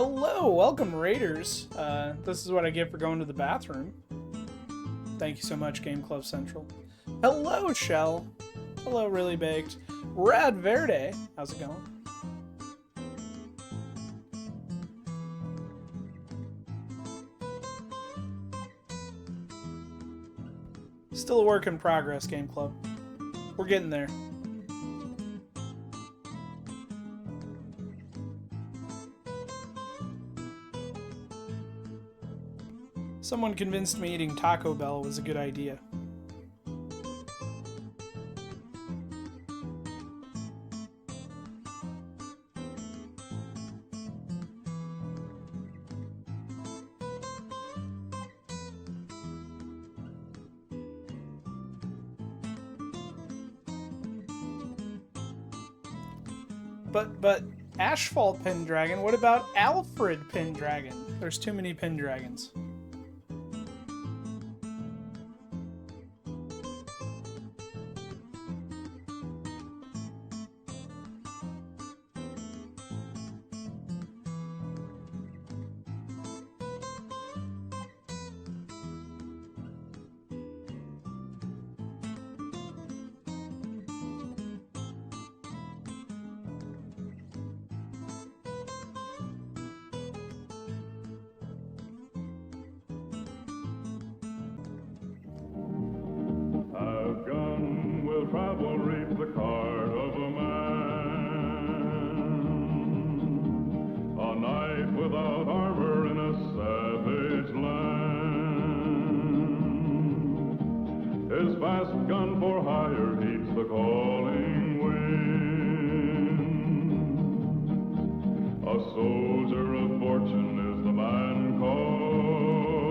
Hello, welcome Raiders. This is what I get for going to the bathroom. Thank you so much, Game Club Central. Hello, Shell. Hello, Really Baked. Rad Verde. How's it going? Still a work in progress, Game Club. We're getting there. Someone convinced me eating Taco Bell was a good idea. But Asphalt Pendragon, what about Alfred Pendragon? There's too many Pendragons. Travel reads the card of a man, a knight without armor in a savage land. His fast gun for hire heeds the calling wind. A soldier of fortune is the man called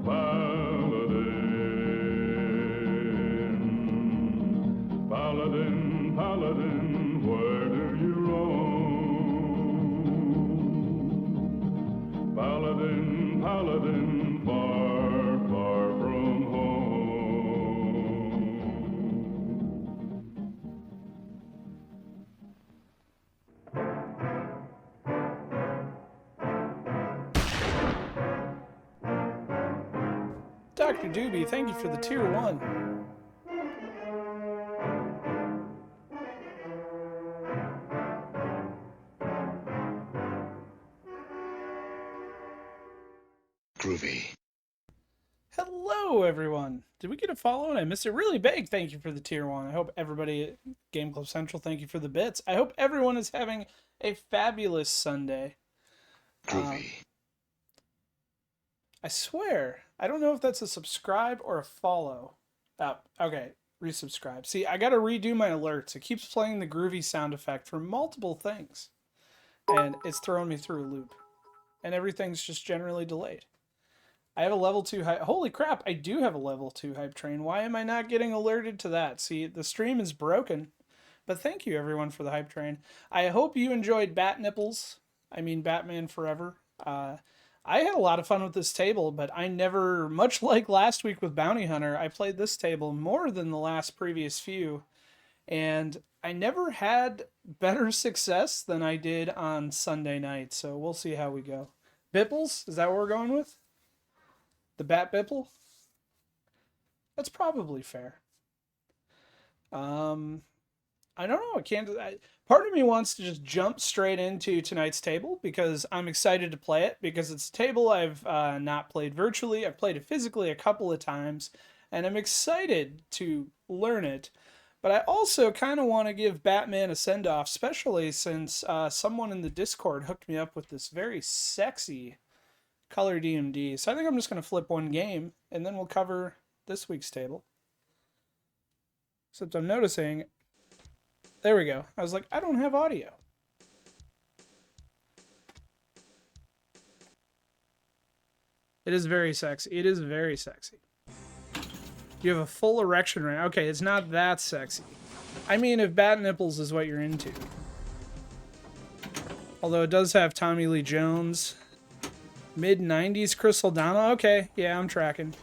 Paladin. Paladin, Paladin, where do you roam? Paladin, Paladin, far, far from home. Dr. Doobie, thank you for the tier 1. Groovy. Hello, everyone. Did we get a follow and I missed it? Really big. Thank you for the tier 1. I hope everybody at Game Club Central, thank you for the bits. I hope everyone is having a fabulous Sunday. Groovy. I swear, I don't know if that's a subscribe or a follow. Oh, okay. Resubscribe. See, I got to redo my alerts. It keeps playing the groovy sound effect for multiple things. And it's throwing me through a loop. And everything's just generally delayed. I have a level 2 hype. Holy crap, I do have a level 2 hype train. Why am I not getting alerted to that? See, the stream is broken. But thank you, everyone, for the hype train. I hope you enjoyed Bat Nipples. I mean, Batman Forever. I had a lot of fun with this table, but I never, much like last week with Bounty Hunter, I played this table more than the last previous few. And I never had better success than I did on Sunday night. So we'll see how we go. Bipples? Is that what we're going with? The Bat Bipple? That's probably fair. I don't know. I can't. Part of me wants to just jump straight into tonight's table because I'm excited to play it because it's a table I've not played virtually. I've played it physically a couple of times, and I'm excited to learn it. But I also kind of want to give Batman a send-off, especially since someone in the Discord hooked me up with this very sexy color DMD. So I think I'm just going to flip one game, and then we'll cover this week's table. Except I'm noticing... There we go. I was like, I don't have audio. It is very sexy. It is very sexy. You have a full erection right now. Okay, it's not that sexy. I mean, if Bat Nipples is what you're into. Although it does have Tommy Lee Jones. Mid-90s Chris Saldana. Okay, yeah, I'm tracking.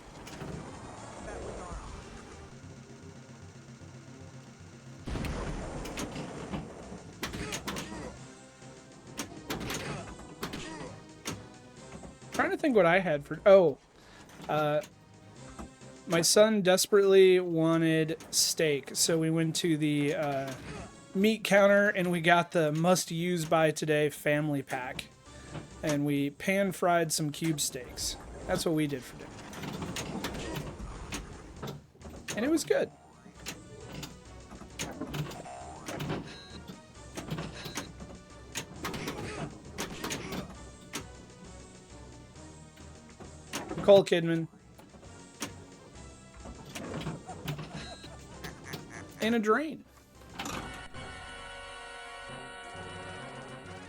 think what I had for... Oh. My son desperately wanted steak, so we went to the meat counter and we got the must-use by today family pack. And we pan-fried some cube steaks. That's what we did for dinner. And it was good. Nicole Kidman. In a drain.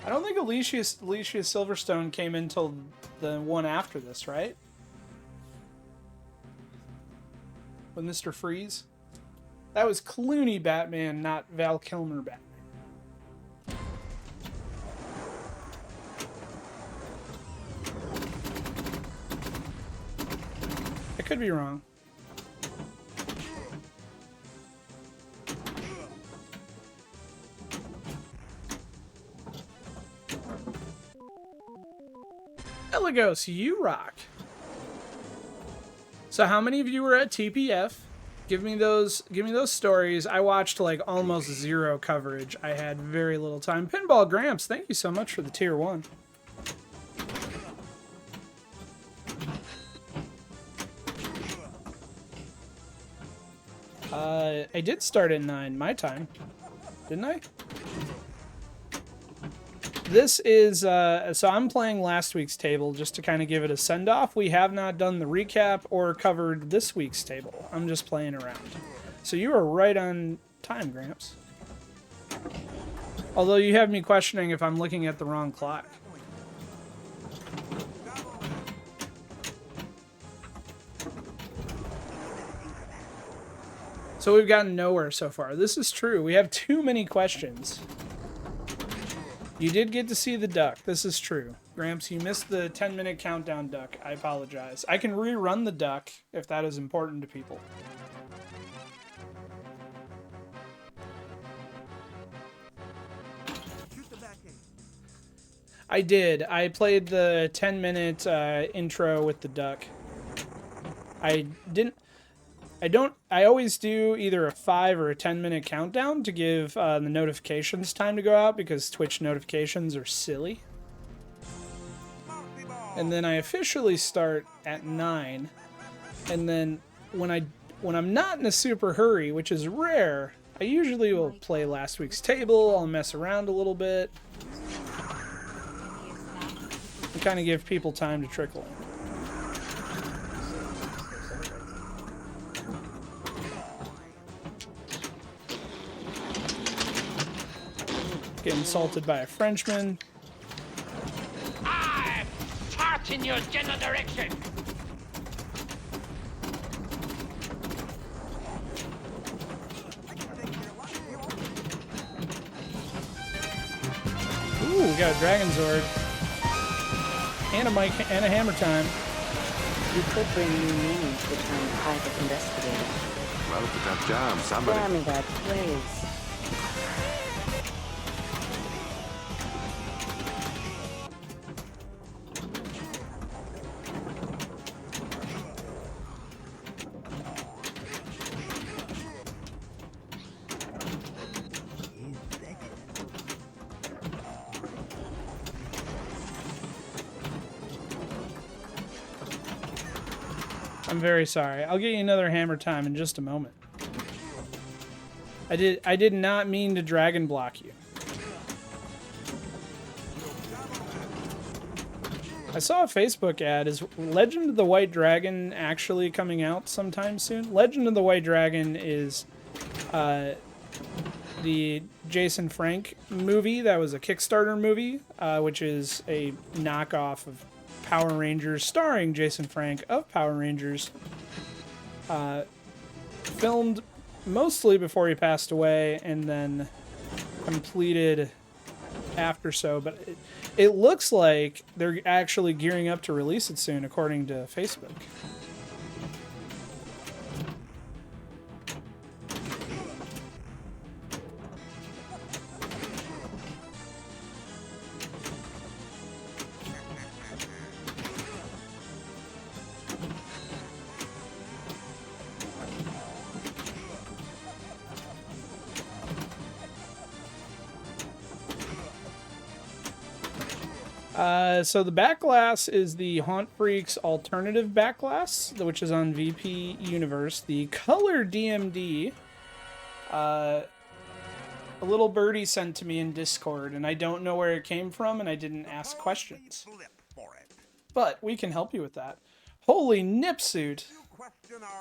I don't think Alicia Silverstone came in until the one after this, right? With Mr. Freeze. That was Clooney Batman, not Val Kilmer Batman. I could be wrong. Eligos, you rock. So how many of you were at TPF? Give me those stories. I watched like almost zero coverage. I had very little time. Pinball Gramps, thank you so much for the tier 1. I did start at 9 my time, didn't I? This is, so I'm playing last week's table just to kind of give it a send-off. We have not done the recap or covered this week's table. I'm just playing around. So you are right on time, Gramps. Although you have me questioning if I'm looking at the wrong clock. So we've gotten nowhere so far. This is true. We have too many questions. You did get to see the duck. This is true. Gramps, you missed the 10-minute countdown duck. I apologize. I can rerun the duck if that is important to people. I did. I played the 10-minute intro with the duck. I always do either a 5 or a 10-minute countdown to give the notifications time to go out because Twitch notifications are silly. And then I officially start at 9. And then when I'm not in a super hurry, which is rare, I usually will play last week's table. I'll mess around a little bit. And kind of give people time to trickle in. Get insulted by a Frenchman. I'm charting your general direction. Ooh, we got a Dragon Zord. And a mic and a hammer time. You could bring new meaning to the term private investigator. Well, it's a tough job. Somebody... Tell me that, please. I'm very sorry. I'll get you another hammer time in just a moment. I did not mean to dragon block you. I saw a Facebook ad. Is Legend of the White Dragon actually coming out sometime soon? Legend of the White Dragon is the Jason Frank movie that was a Kickstarter movie, which is a knockoff of Power Rangers, starring Jason Frank of Power Rangers. Filmed mostly before he passed away and then completed after so, but it looks like they're actually gearing up to release it soon, according to Facebook. So the back glass is the Haunt Freaks alternative back glass, which is on VP Universe. The color DMD, a little birdie sent to me in Discord, and I don't know where it came from, and I didn't ask questions. But we can help you with that. Holy nipsuit!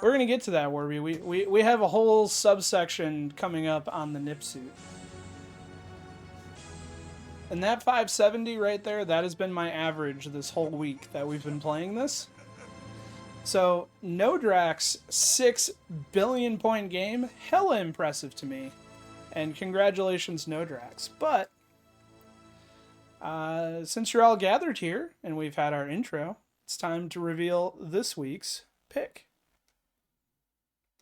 We're gonna get to that, Warby. We have a whole subsection coming up on the nipsuit. And that 570 right there, that has been my average this whole week that we've been playing this. So, Nodrax, 6 billion point game, hella impressive to me. And congratulations, Nodrax. But, since you're all gathered here, and we've had our intro, it's time to reveal this week's pick.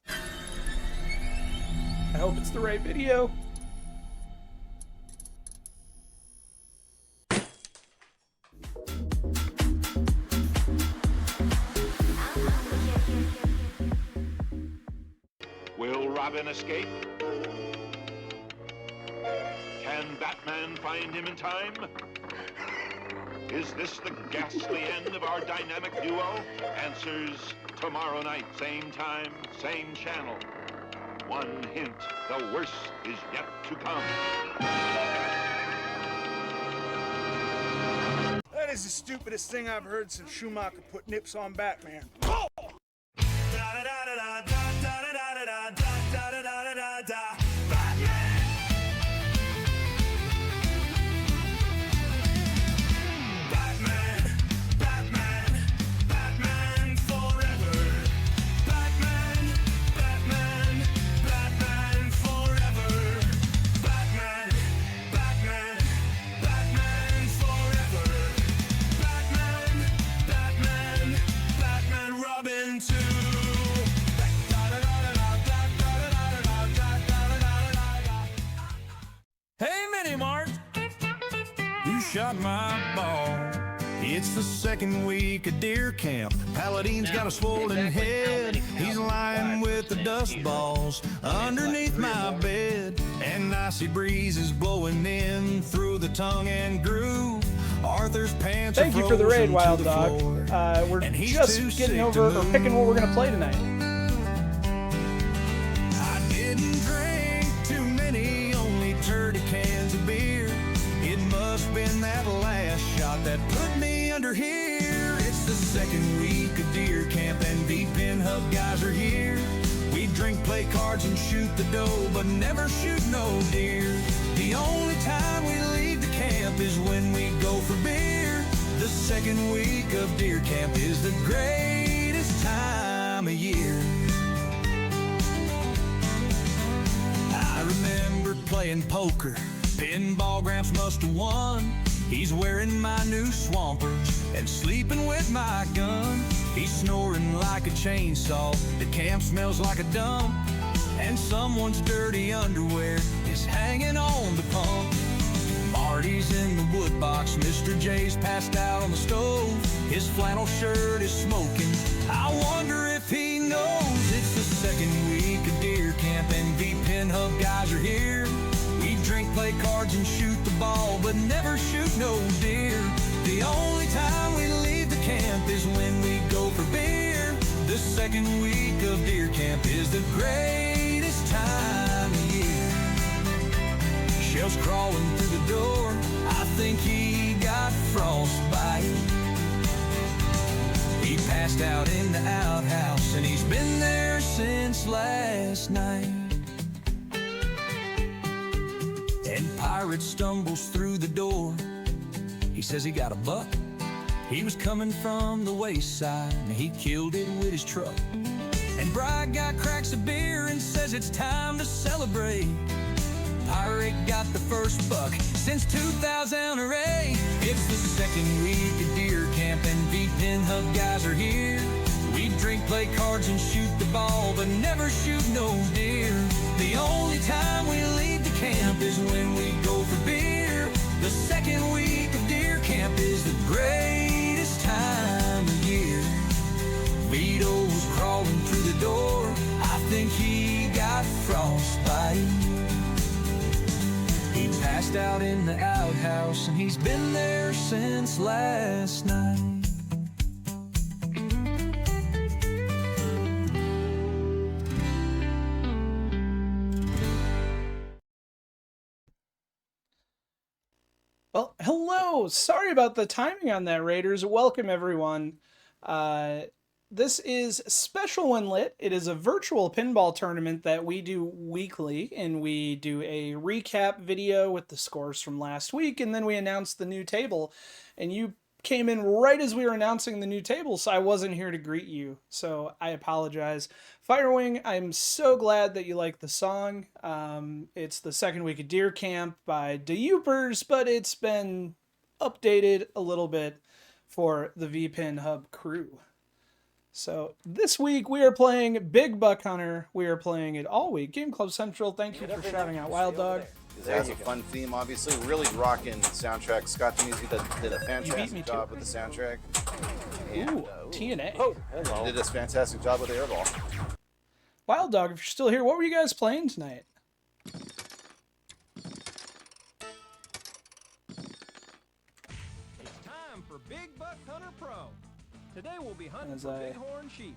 I hope it's the right video. Will Robin escape? Can Batman find him in time? Is this the ghastly end of our dynamic duo? Answers tomorrow night, same time, same channel. One hint, the worst is yet to come. That is the stupidest thing I've heard since Schumacher put nips on Batman. Shot my ball. It's the second week of deer camp. Paladine's got a swollen head. He's lying with the dust balls underneath my bed. And icy breezes blowing in through the tongue and groove. Arthur's pants Thank you for the raid, Wild the Dog. We're just getting over or picking what we're gonna play tonight. I didn't drink too many, only 30 cans of beer. It must been that last shot that put me under here. It's the second week of deer camp and VPINHUB guys are here. We drink, play cards, and shoot the doe, but never shoot no deer. The only time we leave the camp is when we go for beer. The second week of deer camp is the greatest time of year. I remember playing poker. Pinball Gramps must have won. He's wearing my new Swampers and sleeping with my gun. He's snoring like a chainsaw. The camp smells like a dump. And someone's dirty underwear is hanging on the pump. Marty's in the wood box. Mr. J's passed out on the stove. His flannel shirt is smoking. I wonder if he knows it's the second week of deer camp and VPINHUB guys are here. We drink, play cards, and shoot the ball, but never shoot no deer. The only time we leave the camp is when we go for beer. The second week of deer camp is the greatest time of year. Shells crawling through the door. I think he got frostbite. He passed out in the outhouse, and he's been there since last night. And Pirate stumbles through the door. He says he got a buck. He was coming from the wayside, and he killed it with his truck. And Bride Guy cracks a beer and says it's time to celebrate. Pirate got the first buck since 2008. It's the second week of deer camp and VPINHUB guys are here. We drink, play cards, and shoot the ball, but never shoot no deer. The only time we leave the camp is when we go for beer. The second week of deer camp is the greatest time of year. Vito was crawling through the door. I think he got frostbite. He passed passed out in the outhouse, and he's been there since last night. Well, hello. Sorry about the timing on that, Raiders. Welcome, everyone. This is Special When Lit. It is a virtual pinball tournament that we do weekly, and we do a recap video with the scores from last week, and then we announce the new table. And you came in right as we were announcing the new table, so I wasn't here to greet you. So I apologize. Firewing, I'm so glad that you like the song. It's the second week of Deer Camp by DeUpers, but it's been updated a little bit for the VPINHUB crew. So this week we are playing Big Buck Hunter. We are playing it all week. Game Club Central, thank you for shouting out Wild Dog. It has a fun theme, obviously. Really rocking soundtrack. Scott Music did a fantastic job with the soundtrack. And, ooh, TNA. Oh, hello. Did a fantastic job with the airball. Wild Dog, if you're still here, what were you guys playing tonight? It's time for Big Buck Hunter Pro. Today we'll be hunting for bighorn sheep.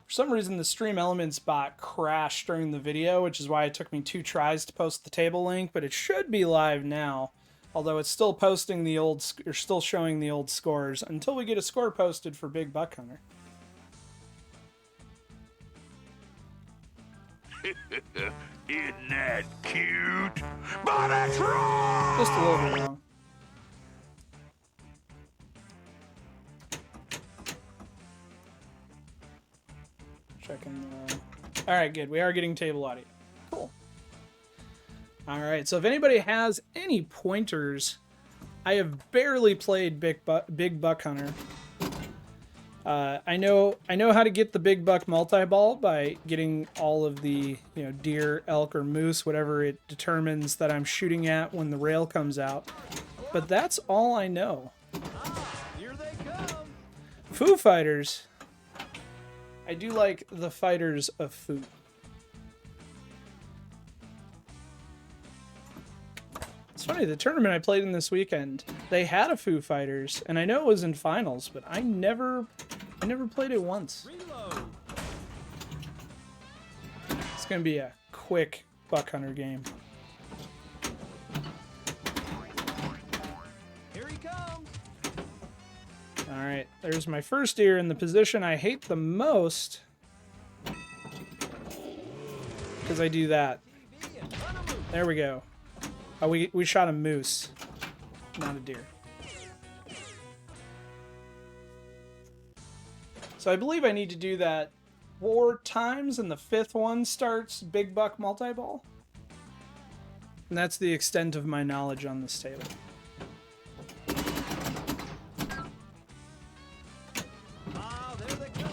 For some reason, the Stream Elements bot crashed during the video, which is why it took me 2 tries to post the table link, but it should be live now. Although it's still posting the old, or still showing the old scores until we get a score posted for Big Buck Hunter. Isn't that cute? But it's wrong! Just a little bit wrong. Checking the... Alright, good. We are getting table audio. Cool. Alright, so if anybody has any pointers, I have barely played Big Buck Hunter. I know how to get the Big Buck multi-ball by getting all of the, deer, elk, or moose, whatever it determines that I'm shooting at when the rail comes out. But that's all I know. Here they come. Foo Fighters. I do like the Fighters of Foo. It's funny, the tournament I played in this weekend, they had a Foo Fighters, and I know it was in finals, but I never played it once. Reload. It's gonna be a quick Buck Hunter game. Here he comes. Alright, there's my first deer in the position I hate the most. Because I do that. There we go. Oh, we shot a moose, not a deer. So I believe I need to do that 4 times, and the 5th one starts Big Buck multi-ball. And that's the extent of my knowledge on this table. Ah, there they come.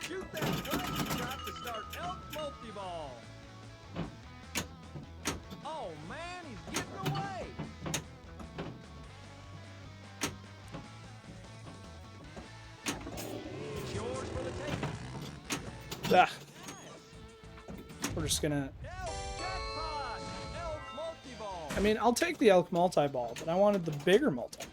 Shoot that strike shot to start elk multi-ball. Oh man, he's getting away. It's yours for the taking. Ah. We're just gonna... Elk jackpot. Elk multi-ball. I mean, I'll take the elk multi-ball, but I wanted the bigger multi.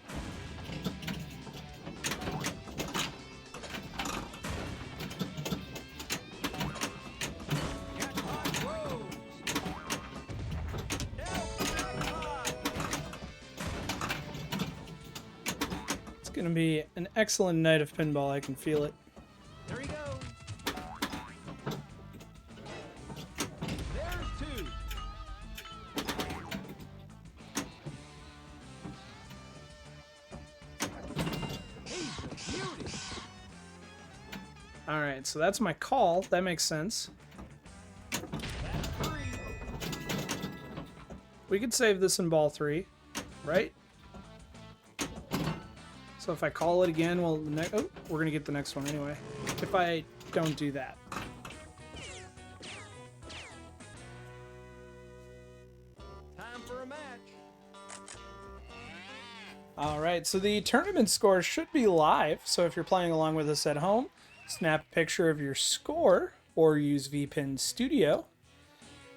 Jackpot rose. Elk jackpot. It's gonna be an excellent night of pinball, I can feel it. There he goes. There's 2. He's a beauty. Alright, so that's my call. That makes sense. That's 3. We could save this in ball 3, right? So if I call it again, well, oh, we're gonna get the next one anyway. If I don't do that. Time for a match. Alright, so the tournament score should be live, so if you're playing along with us at home, snap a picture of your score, or use VPIN Studio,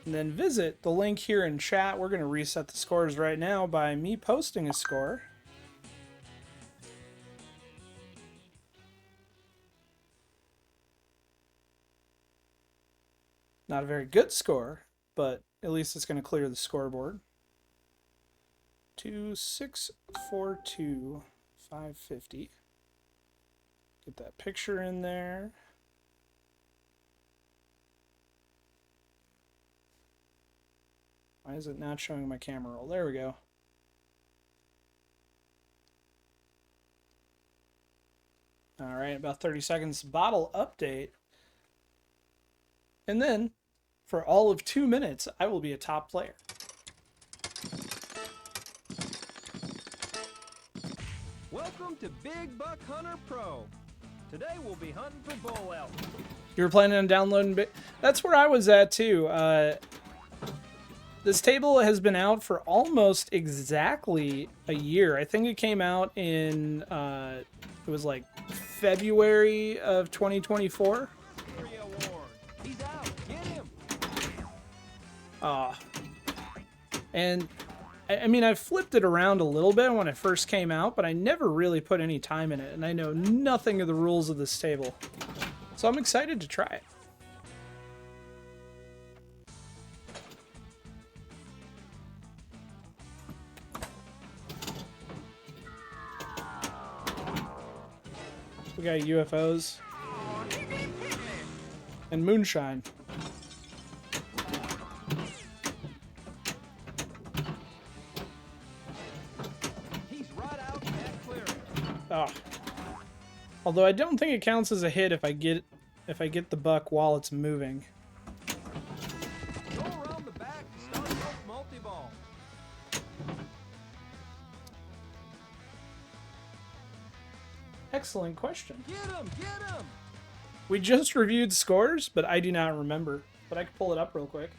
and then visit the link here in chat. We're going to reset the scores right now by me posting a score. Not a very good score, but at least it's going to clear the scoreboard. 2642 550. Get that picture in there. Why is it not showing my camera roll? There we go. All right, about 30 seconds bottle update. And then, for all of 2 minutes, I will be a top player. Welcome to Big Buck Hunter Pro. Today we'll be hunting for bull elk. You were planning on downloading That's where I was at too. This table has been out for almost exactly a year. I think it came out in it was like February of 2024. He's out. Get him. And I mean, I flipped it around a little bit when it first came out, but I never really put any time in it, and I know nothing of the rules of this table. So I'm excited to try it. We got UFOs and moonshine. Oh. Although I don't think it counts as a hit if I get the buck while it's moving. Go around the back and start with multi-ball. Excellent question. Get him! Get him! We just reviewed scores, but I do not remember. But I can pull it up real quick.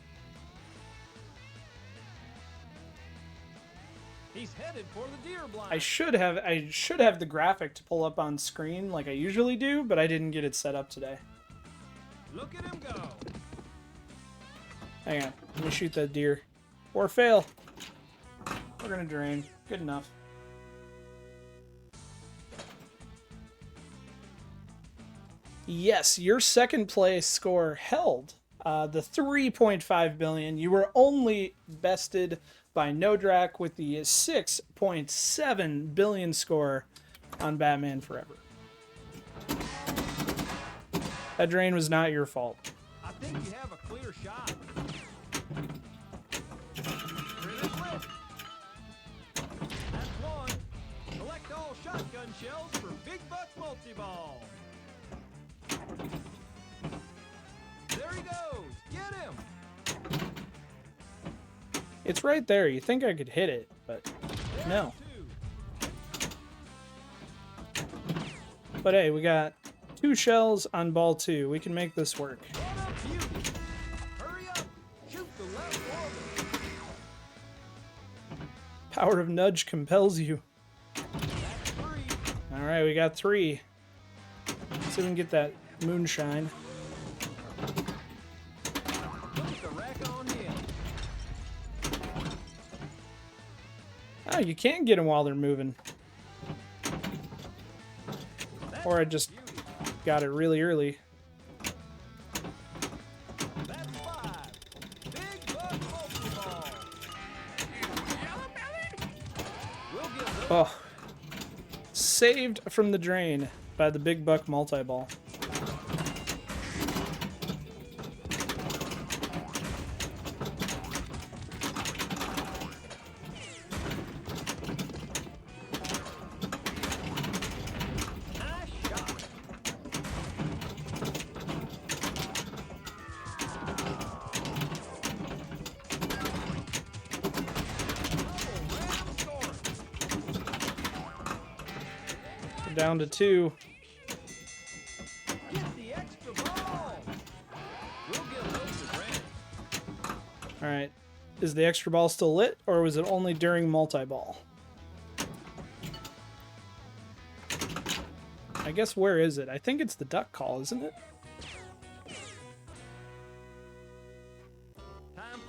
He's headed for the deer blind. I should have the graphic to pull up on screen like I usually do, but I didn't get it set up today. Look at him go. Hang on, let me shoot that deer. Or fail. We're gonna drain. Good enough. Yes, your second place score held the 3.5 billion. You were only bested by Nodrak with the 6.7 billion score on Batman Forever. That drain was not your fault. I think you have a clear shot. That's one. Collect all shotgun shells for Big Buck Multi-Ball. There he goes. Get him. It's right there. You think I could hit it, but no. But hey, we got 2 shells on ball 2. We can make this work. Hurry up. Shoot the left orbit. Power of nudge compels you. All right, we got 3. Let's see if we can get that moonshine. Oh, you can get them while they're moving. Or I just got it really early. That's 5. Big Buck Multi-Ball. Oh. Saved from the drain by the Big Buck Multi-Ball. Down to 2. Get the extra ball. We'll get those to Brandon. All right. Is the extra ball still lit, or was it only during multi-ball? I guess where is it? I think it's the duck call, isn't it? Time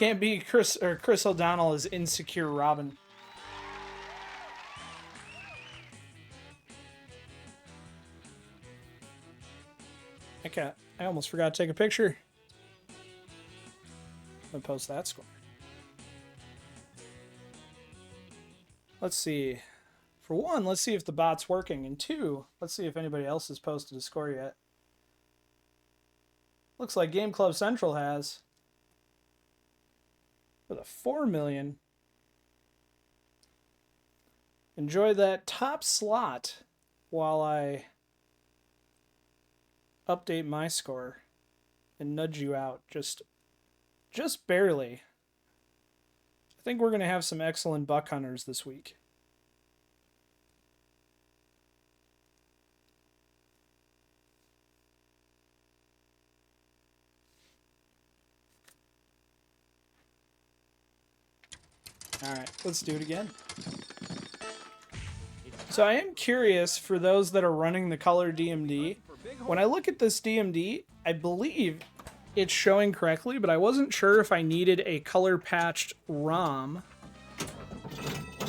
Can't be Chris O'Donnell as insecure Robin. I almost forgot to take a picture. I'm gonna post that score. Let's see. For one, let's see if the bot's working. And two, let's see if anybody else has posted a score yet. Looks like Game Club Central has. With a 4 million. Enjoy that top slot while I update my score and nudge you out just barely. I think we're going to have some excellent buck hunters this week. All right, let's do it again. So I am curious for those that are running the color DMD. When I look at this DMD, I believe it's showing correctly, but I wasn't sure if I needed a color patched ROM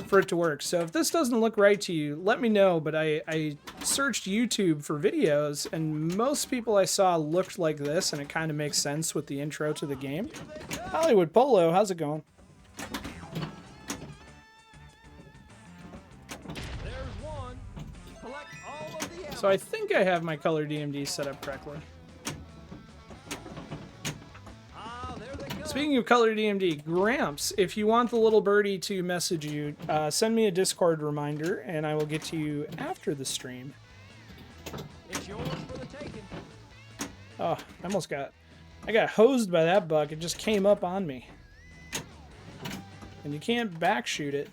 for it to work. So if this doesn't look right to you, let me know. But I searched YouTube for videos, and most people I saw looked like this, and it kind of makes sense with the intro to the game. Hollywood Polo, how's it going? So I think I have my color DMD set up correctly. Speaking of color DMD, Gramps, if you want the little birdie to message you, send me a Discord reminder, and I will get to you after the stream. It's yours for the taking. Oh, I got hosed by that buck. It just came up on me. And you can't back shoot it.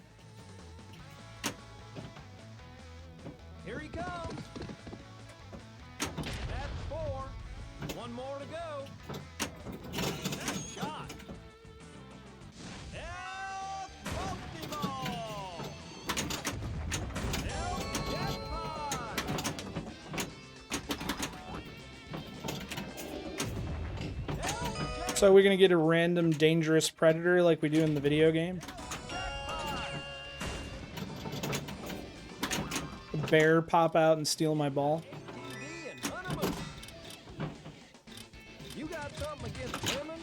Here he comes. That's 4. One more to go. Nice shot. El Pokeball. El Jackpot. So are we going to get a random dangerous predator like we do in the video game? A bear pop out and steal my ball? You got something against women?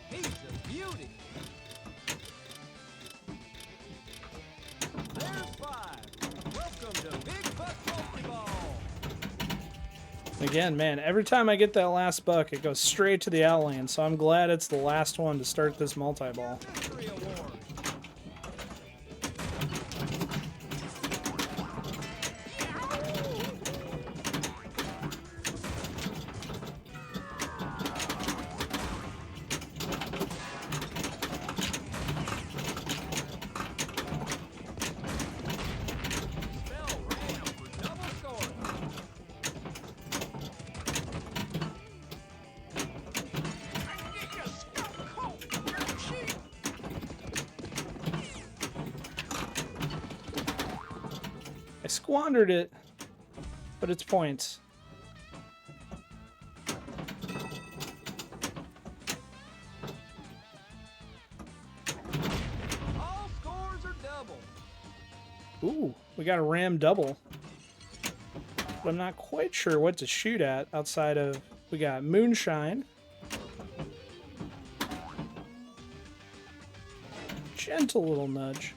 He's a beauty. There's 5. Welcome to Big Buck Pokeball. Again, man, every time I get that last buck, it goes straight to the outland, so I'm glad it's the last one to start this multi-ball. Victory Award. Bell ram for double scoring. I squandered it, but it's points. All scores are double. Ooh, we got a ram double. But I'm not quite sure what to shoot at outside of... We got Moonshine. Gentle little nudge.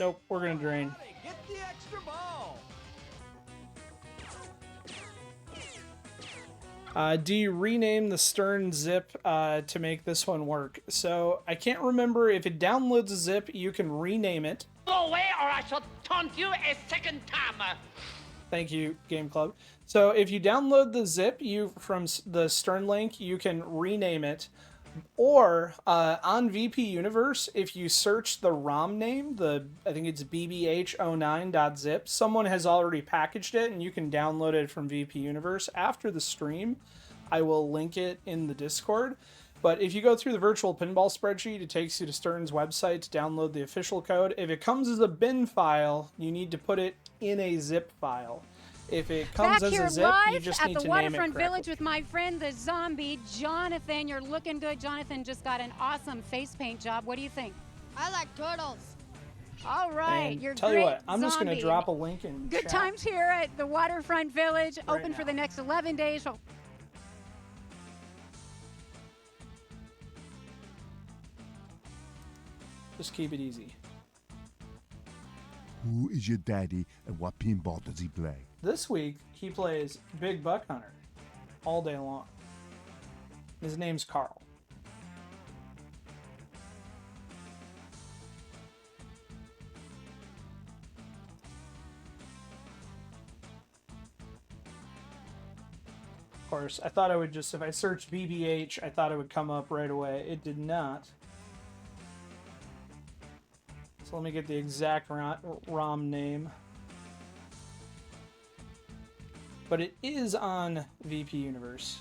Nope, we're gonna drain. Get the extra ball. Do you rename the stern zip to make this one work? So I can't remember if it downloads a zip, you can rename it. Go away or I shall taunt you a second time. Thank you, Game Club. So if you download the zip from the stern link, you can rename it. Or on VP Universe, if you search the ROM name, I think it's bbh09.zip, someone has already packaged it and you can download it from VP Universe after the stream. I will link it in the Discord. But if you go through the virtual pinball spreadsheet, it takes you to Stern's website to download the official code. If it comes as a bin file, you need to put it in a zip file. If it comes as a zip, you just need to name it correctly. At the Waterfront Village with my friend, the zombie, Jonathan. You're looking good. Jonathan just got an awesome face paint job. What do you think? I like turtles. All right, And you're tell great, you what, I'm just going to zombie. drop a link in Good chat. times here at the Waterfront Village, Right open for now. the next 11 days. So Just keep it easy. Who is your daddy and what pinball does he play? This week, he plays Big Buck Hunter all day long. His name's Carl. Of course, I thought I would just, if I searched BBH, I thought it would come up right away. It did not. So let me get the exact ROM name. But it is on VP Universe.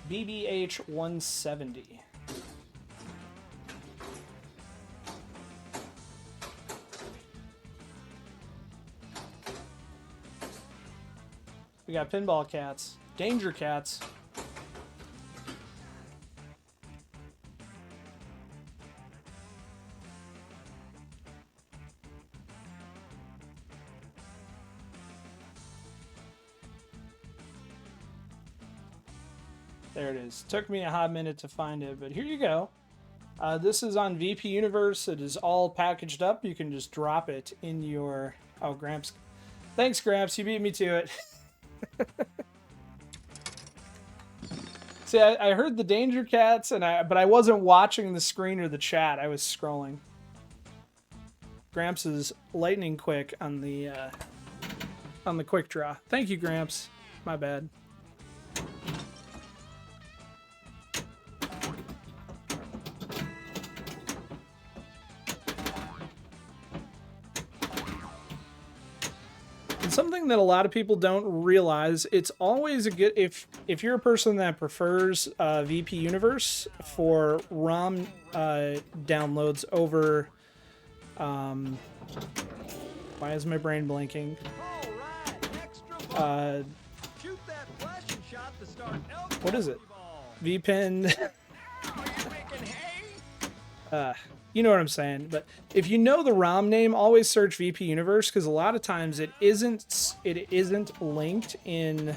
BBH 170. We got pinball cats, danger cats. There it is. Took me a hot minute to find it, but here you go. This is on VP Universe. It is all packaged up. You can just drop it in your... Oh, Gramps. Thanks, Gramps. You beat me to it. See, I heard the danger cats, but I wasn't watching the screen or the chat. I was scrolling. Gramps is lightning quick on the quick draw. Thank you, Gramps. My bad. And something that a lot of people don't realize, it's always a good, if you're a person that prefers VP Universe for ROM downloads over, why is my brain blinking? What is it? VPIN. You know what I'm saying. But if you know the ROM name, always search VP Universe, because a lot of times it isn't linked in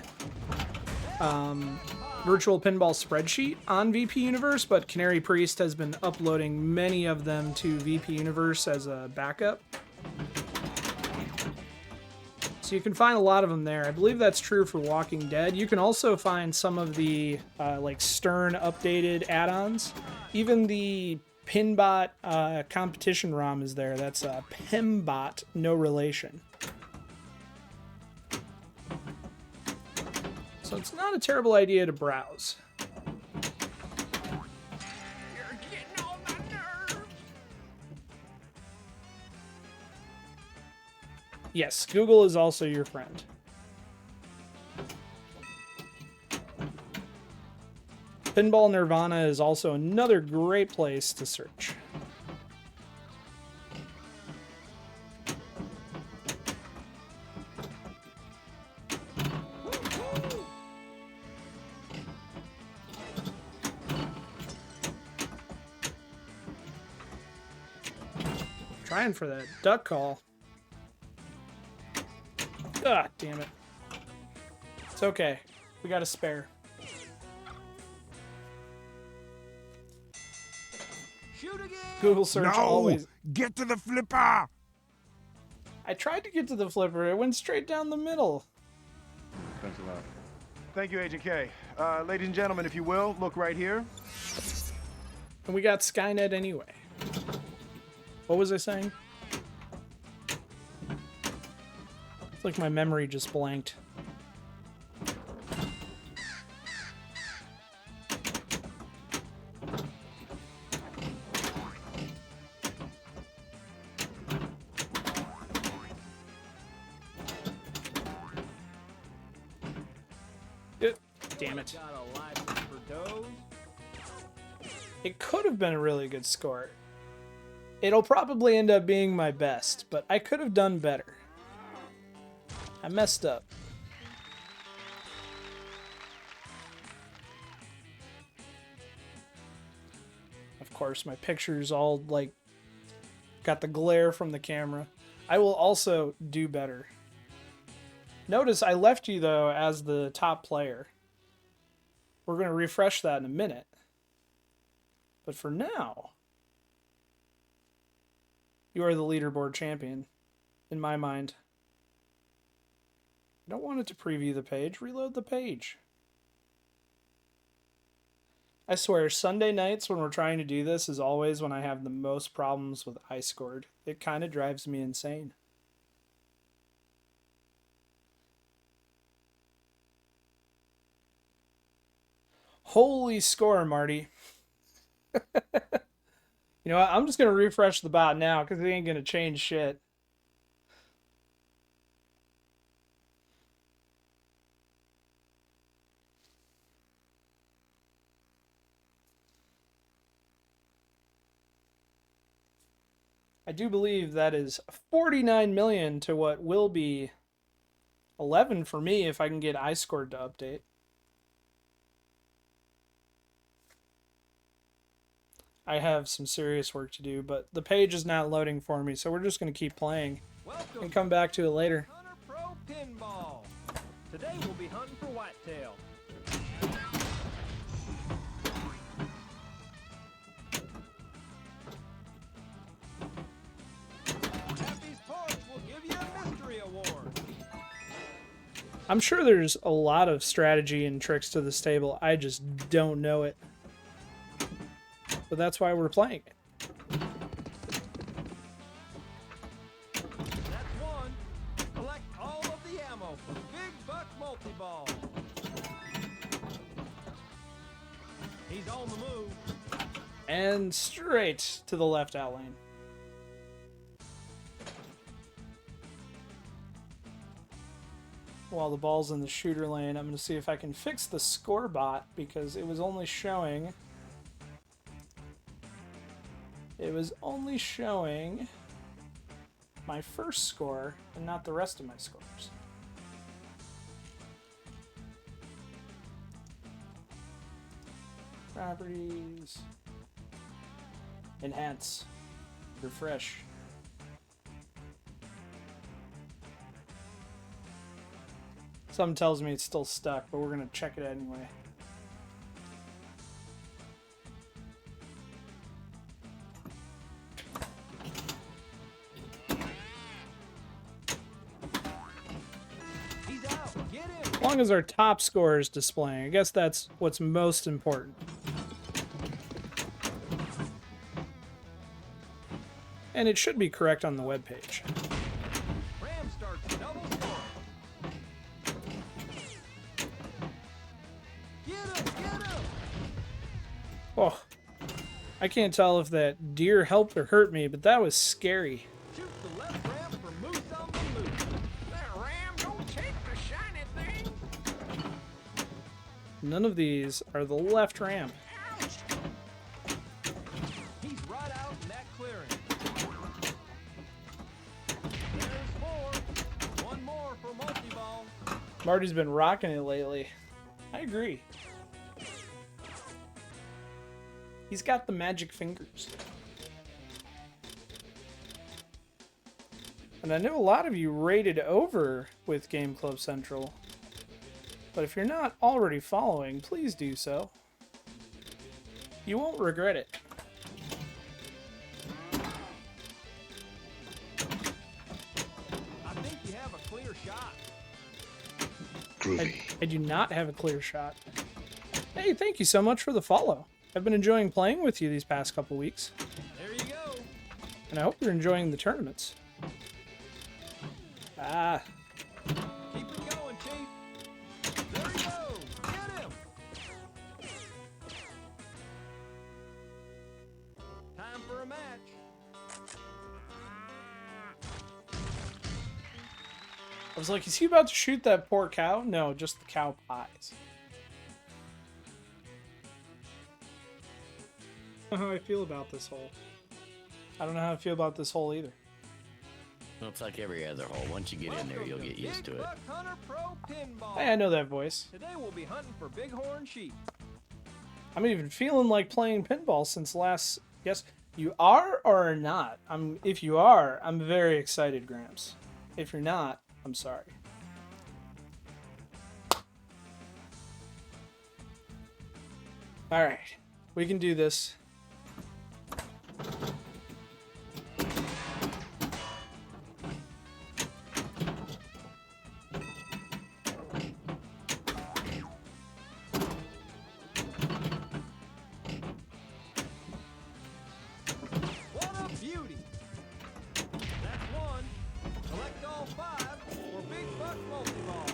virtual pinball spreadsheet on VP Universe, but Canary Priest has been uploading many of them to VP Universe as a backup. So you can find a lot of them there. I believe that's true for Walking Dead. You can also find some of the like Stern updated add-ons. Even the Pinbot competition ROM is there. That's Pimbot, no relation. So it's not a terrible idea to browse. You're getting on my nerves. Yes, Google is also your friend. Pinball Nirvana is also another great place to search. Trying for that duck call. Ah, damn it. It's okay. We got a spare. Google search always. Get to the flipper! I tried to get to the flipper. It went straight down the middle. Thanks a lot. Thank you, Agent K. Ladies and gentlemen, if you will, look right here. And we got Skynet anyway. What was I saying? It's like my memory just blanked. Damn it. Got a license for those. It could have been a really good score. It'll probably end up being my best, but I could have done better. I messed up. Of course, my picture's all like got the glare from the camera. I will also do better. Notice I left you though as the top player. We're going to refresh that in a minute. But for now, you are the leaderboard champion, in my mind. I don't want it to preview the page. Reload the page. I swear, Sunday nights when we're trying to do this is always when I have the most problems with iScored. It kind of drives me insane. Holy score, Marty. You know what? I'm just going to refresh the bot now because it ain't going to change shit. I do believe that is 49 million to what will be 11 for me if I can get iScored to update. I have some serious work to do, but the page is not loading for me, so we're just going to keep playing and come back to it later. Hunter Pro Pinball. Today we'll be hunting for whitetail. Happy's Points will give you a mystery award. I'm sure there's a lot of strategy and tricks to this table. I just don't know it. But that's why we're playing it. That's one. Collect all of the ammo for Big Buck Multi-Ball. He's on the move. And straight to the left out lane. While the ball's in the shooter lane, I'm going to see if I can fix the score bot because it was only showing... It was only showing my first score and not the rest of my scores. Properties. Enhance. Refresh. Something tells me it's still stuck, but we're going to check it anyway. As long as our top score is displaying, I guess that's what's most important. And it should be correct on the webpage. Ram starts double score. Get him! Oh, I can't tell if that deer helped or hurt me, but that was scary. Shoot the left ramp for moose on the loose. That ram don't take the shiny thing. None of these are the left ramp. He's right out in that clearing. There's four. One more for multi-ball. Marty's been rocking it lately. I agree. He's got the magic fingers. And I know a lot of you rated over with Game Club Central. But if you're not already following, please do so. You won't regret it. I think you have a clear shot. Groovy. I do not have a clear shot. Hey, thank you so much for the follow. I've been enjoying playing with you these past couple weeks. There you go. And I hope you're enjoying the tournaments. Ah. Keep it going, Chief. There he goes. Get him. Time for a match. I was like, is he about to shoot that poor cow? No, just the cow pies. don't know how I feel about this hole. I don't know how I feel about this hole either. Well, it's like every other hole. Once you get in there, you'll get used to it. Hunter Pro Pinball. Hey, I know that voice. Today we'll be hunting for bighorn sheep. I'm even feeling like playing pinball since last... Yes, you are or are not? If you are, I'm very excited, Gramps. If you're not, I'm sorry. Alright, we can do this. What a beauty! That's one. Collect all 5 for Big Buck Multi-Ball.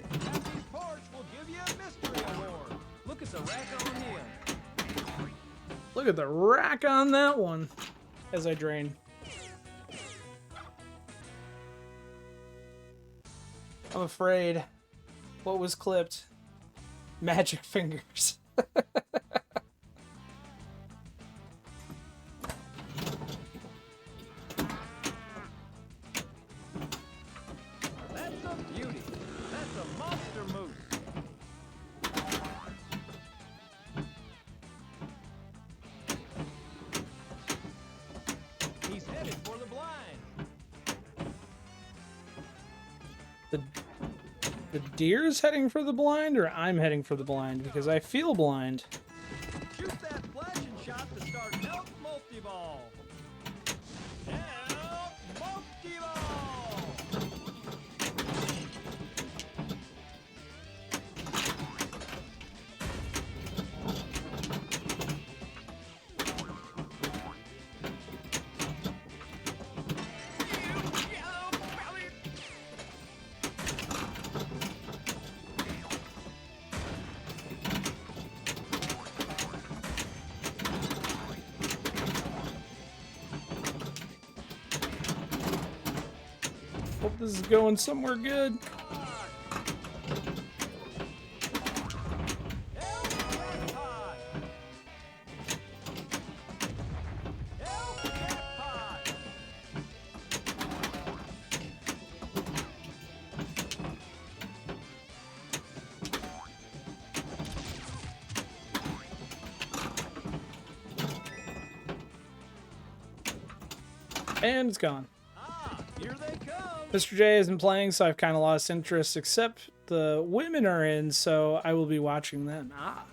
Happy's Porch will give you a mystery award. Look at the rack on him. Look at the rack on that one as I drain. I'm afraid what was clipped? Magic fingers. That's a beauty. That's a monster moose. He's headed for the blind. The deer's heading for the blind, or I'm heading for the blind? Because I feel blind. Shoot that flashing shot to start Elk Multi-Ball. Elk Multi-Ball! Hope this is going somewhere good. And it's gone. Here they come. Mr. J isn't playing, so I've kind of lost interest, except the women are in, so I will be watching them. Ah.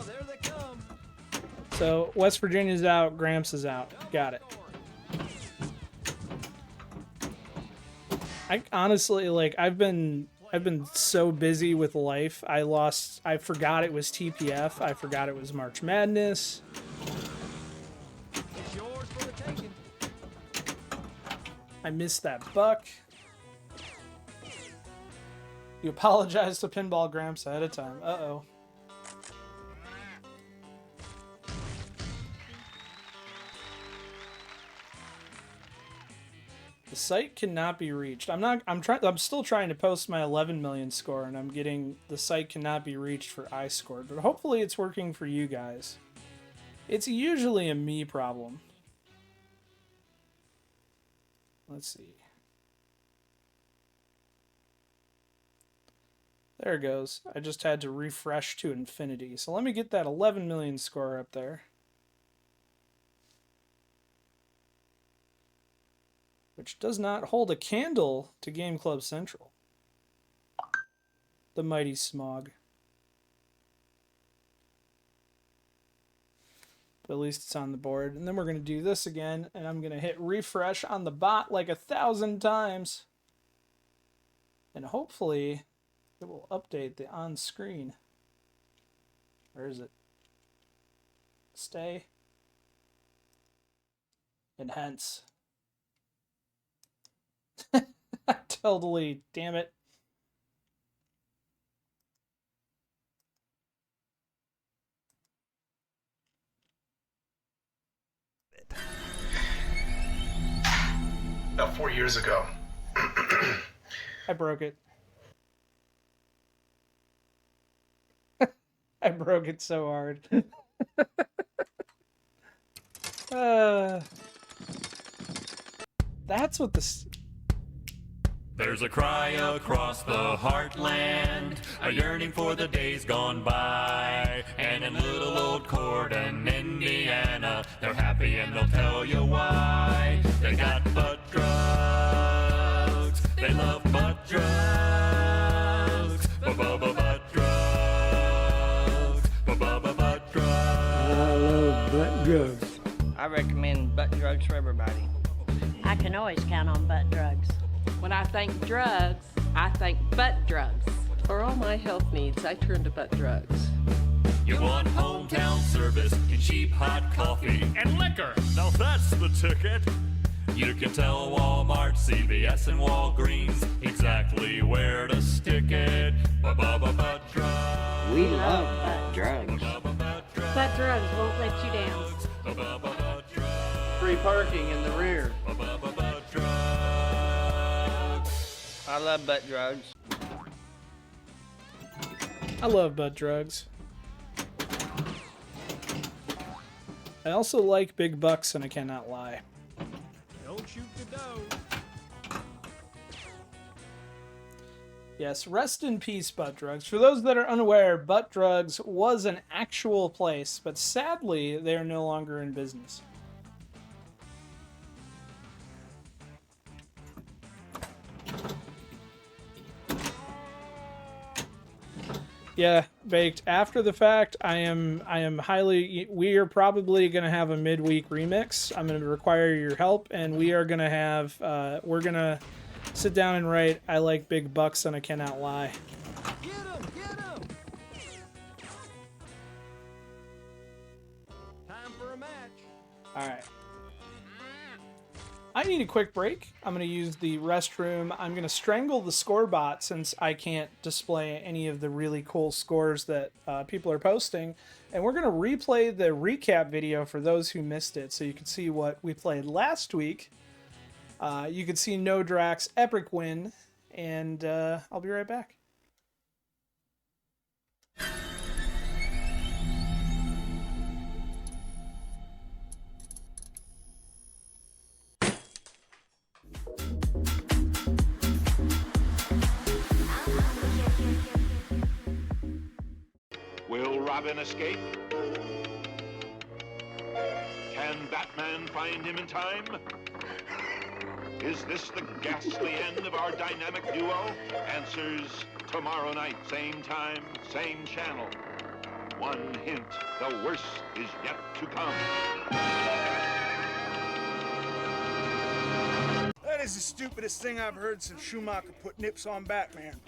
There they come. So West Virginia's out, Gramps is out. Got it. I honestly, like, I've been so busy with life. I forgot it was TPF. I forgot it was March Madness. It's yours for the taking. I missed that buck. You apologize to Pinball Gramps ahead of time. Uh-oh. The site cannot be reached. I'm still trying to post my 11 million score, and I'm getting the site cannot be reached for iScore, but hopefully it's working for you guys. It's usually a me problem. Let's see. There it goes. I just had to refresh to infinity. So let me get that 11 million score up there. Which does not hold a candle to Game Club Central. The mighty Smog. But at least it's on the board. And then we're going to do this again, and I'm going to hit refresh on the bot like 1,000 times. And hopefully it will update the on-screen. Where is it? Stay. Enhance. Totally, damn it. About 4 years ago, I broke it. I broke it so hard. That's what this... There's a cry across the heartland, a yearning for the days gone by. And in little old Corden, Indiana, they're happy and they'll tell you why. They got butt drugs, they love butt drugs, butt drugs, butt drugs. I love butt drugs. I recommend butt drugs for everybody. I can always count on butt drugs. When I think drugs, I think butt drugs. For all my health needs, I turn to butt drugs. You want hometown service and cheap hot coffee and liquor. Now that's the ticket. You can tell Walmart, CVS, and Walgreens exactly where to stick it. Butt drugs. We love butt drugs. Butt drugs won't let you down. Free parking in the rear. I love butt drugs. I love butt drugs. I also like big bucks, and I cannot lie. Don't shoot the dough. Yes, rest in peace, Butt Drugs. For those that are unaware, Butt Drugs was an actual place, but sadly, they are no longer in business. Yeah, Baked. After the fact, I am highly... We are probably going to have a midweek remix. I'm going to require your help, and we are going to have... we're going to sit down and write, I like big bucks and I cannot lie. Get him! Get him! Time for a match. Alright. I need a quick break. I'm going to use the restroom. I'm going to strangle the score bot since I can't display any of the really cool scores that people are posting. And we're going to replay the recap video for those who missed it so you can see what we played last week. You can see No Drax epic win, and I'll be right back. Will Robin escape? Can Batman find him in time? Is this the ghastly end of our dynamic duo? Answers tomorrow night, same time, same channel. One hint, the worst is yet to come. That is the stupidest thing I've heard since Schumacher put nips on Batman.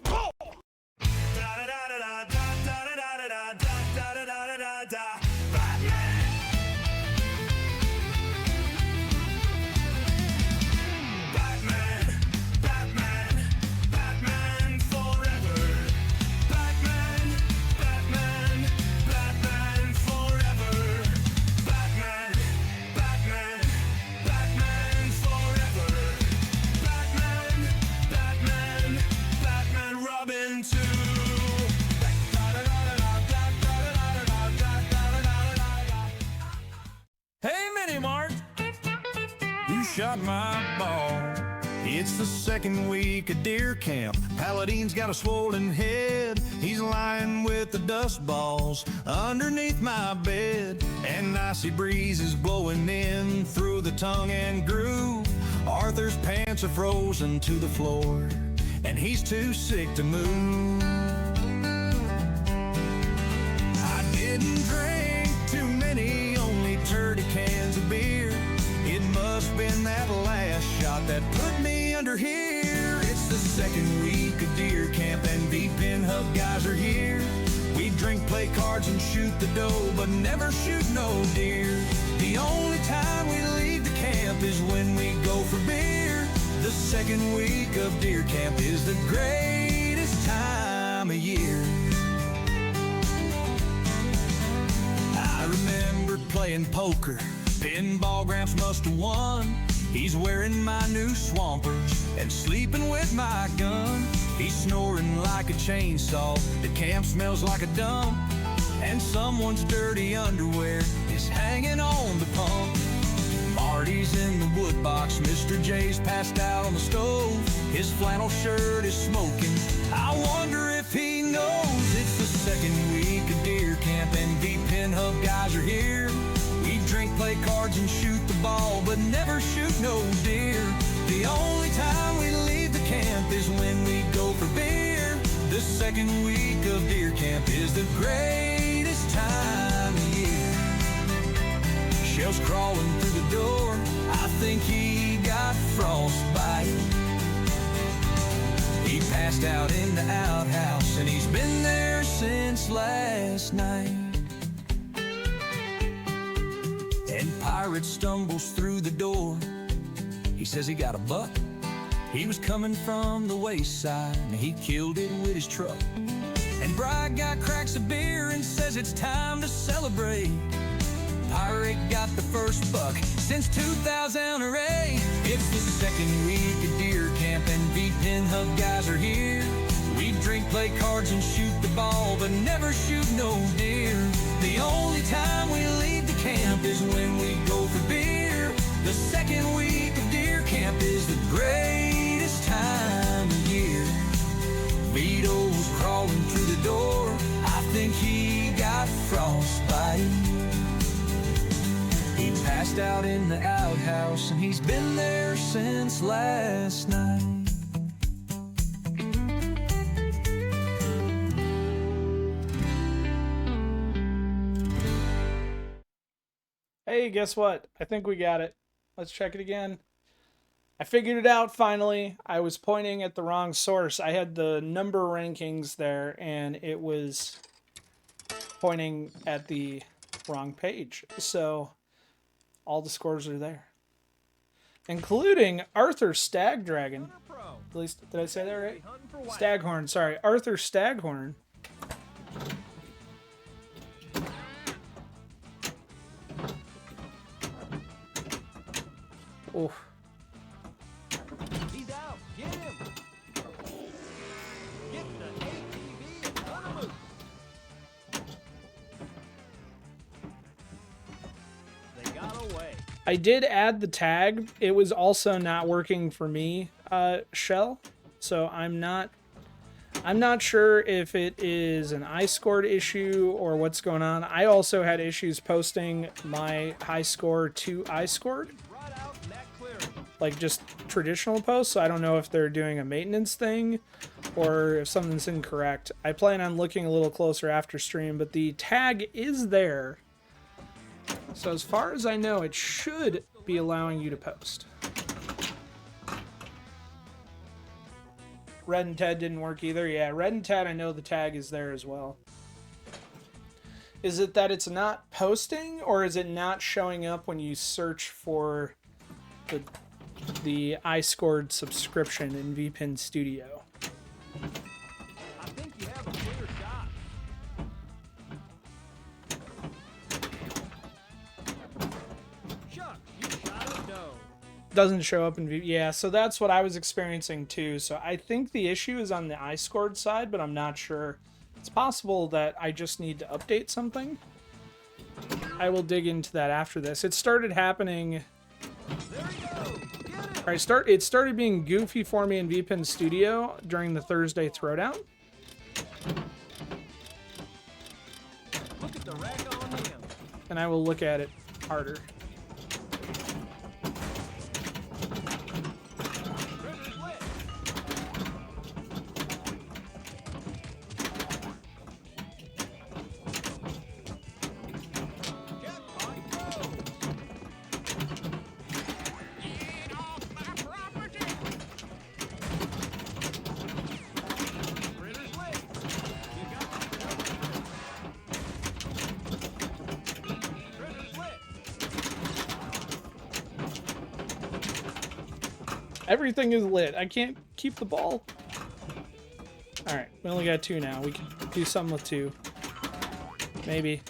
Hey, Mini Mart! You shot my ball. It's the second week of deer camp. Paladine's got a swollen head. He's lying with the dust balls underneath my bed. And icy breeze is blowing in through the tongue and groove. Arthur's pants are frozen to the floor, and he's too sick to move. I didn't drink too many, only 30 cans of beer. It must've been that last shot that put me under here. It's the second week of deer camp and VPINHUB guys are here. We drink, play cards, and shoot the doe, but never shoot no deer. The only time we leave the camp is when we go for beer. The second week of deer camp is the greatest time of year. I remember playing poker. Pinball Gramps must have won. He's wearing my new swampers and sleeping with my gun. He's snoring like a chainsaw. The camp smells like a dump. And someone's dirty underwear is hanging on the pump. Marty's in the wood box. Mr. J's passed out on the stove. His flannel shirt is smoking. I wonder if he knows it's the second week of deer camp and VPINHUB guys are here. We drink, play cards, and shoot the ball, but never shoot no deer. The only time we leave the camp is when we go for beer. The second week of deer camp is the greatest time of year. Shells crawling through the door. I think he got frostbite. He passed out in the outhouse, and he's been there since last night. And Pirate stumbles through the door. He says he got a buck. He was coming from the wayside, and he killed it with his truck. And Bride Guy cracks a beer and says it's time to celebrate. Pirate got the first buck since 2008. It's the second week of deer camp and VPINHUB guys are here. We drink, play cards, and shoot the ball, but never shoot no deer. The only time we leave the camp is when we go for beer. The second week of deer camp is the greatest time of year. Vito's crawling through the door. I think he got frostbite. He passed out in the outhouse, and he's been there since last night. Hey, guess what? I think we got it. Let's check it again. I figured it out finally. I was pointing at the wrong source. I had the number rankings there, and it was pointing at the wrong page. So all the scores are there, including Arthur Stagdragon. At least, did I say that right? Staghorn, sorry. Arthur Staghorn. Oh. He's out. Get him. Get the ATV and run him loose. They got away. I did add the tag. It was also not working for me, Shell. So I'm not sure if it is an iScored issue or what's going on. I also had issues posting my high score to iScored, like just traditional posts. So I don't know if they're doing a maintenance thing or if something's incorrect. I plan on looking a little closer after stream, but the tag is there. So as far as I know, it should be allowing you to post. Red and Ted didn't work either. Yeah, Red and Ted, I know the tag is there as well. Is it that it's not posting, or is it not showing up when you search for the iScored subscription in VPN Studio? I think you have a clear shot. Shucks, you shot it, no. Doesn't show up in VPN. Yeah, so that's what I was experiencing too. So I think the issue is on the iScored side, but I'm not sure. It's possible that I just need to update something. I will dig into that after this. It started happening. It started being goofy for me in VPN Studio during the Thursday throwdown. Look at the rack on him. And I will look at it harder. Everything is lit. I can't keep the ball. Alright, we only got 2 now. We can do something with 2. Maybe.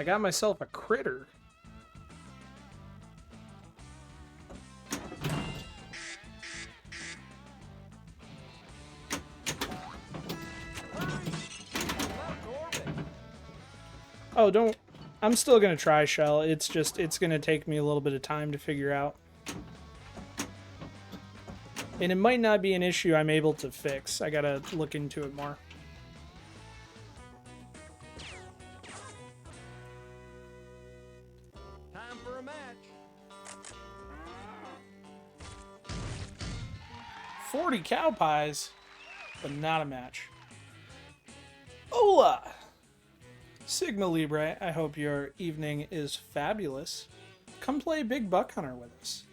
I got myself a critter. Oh, don't... I'm still gonna try, Shell. It's just, it's gonna take me a little bit of time to figure out. And it might not be an issue I'm able to fix. I gotta look into it more. Time for a match. 40 cow pies, but not a match. Hola! Sigma Libre, I hope your evening is fabulous. Come play Big Buck Hunter with us.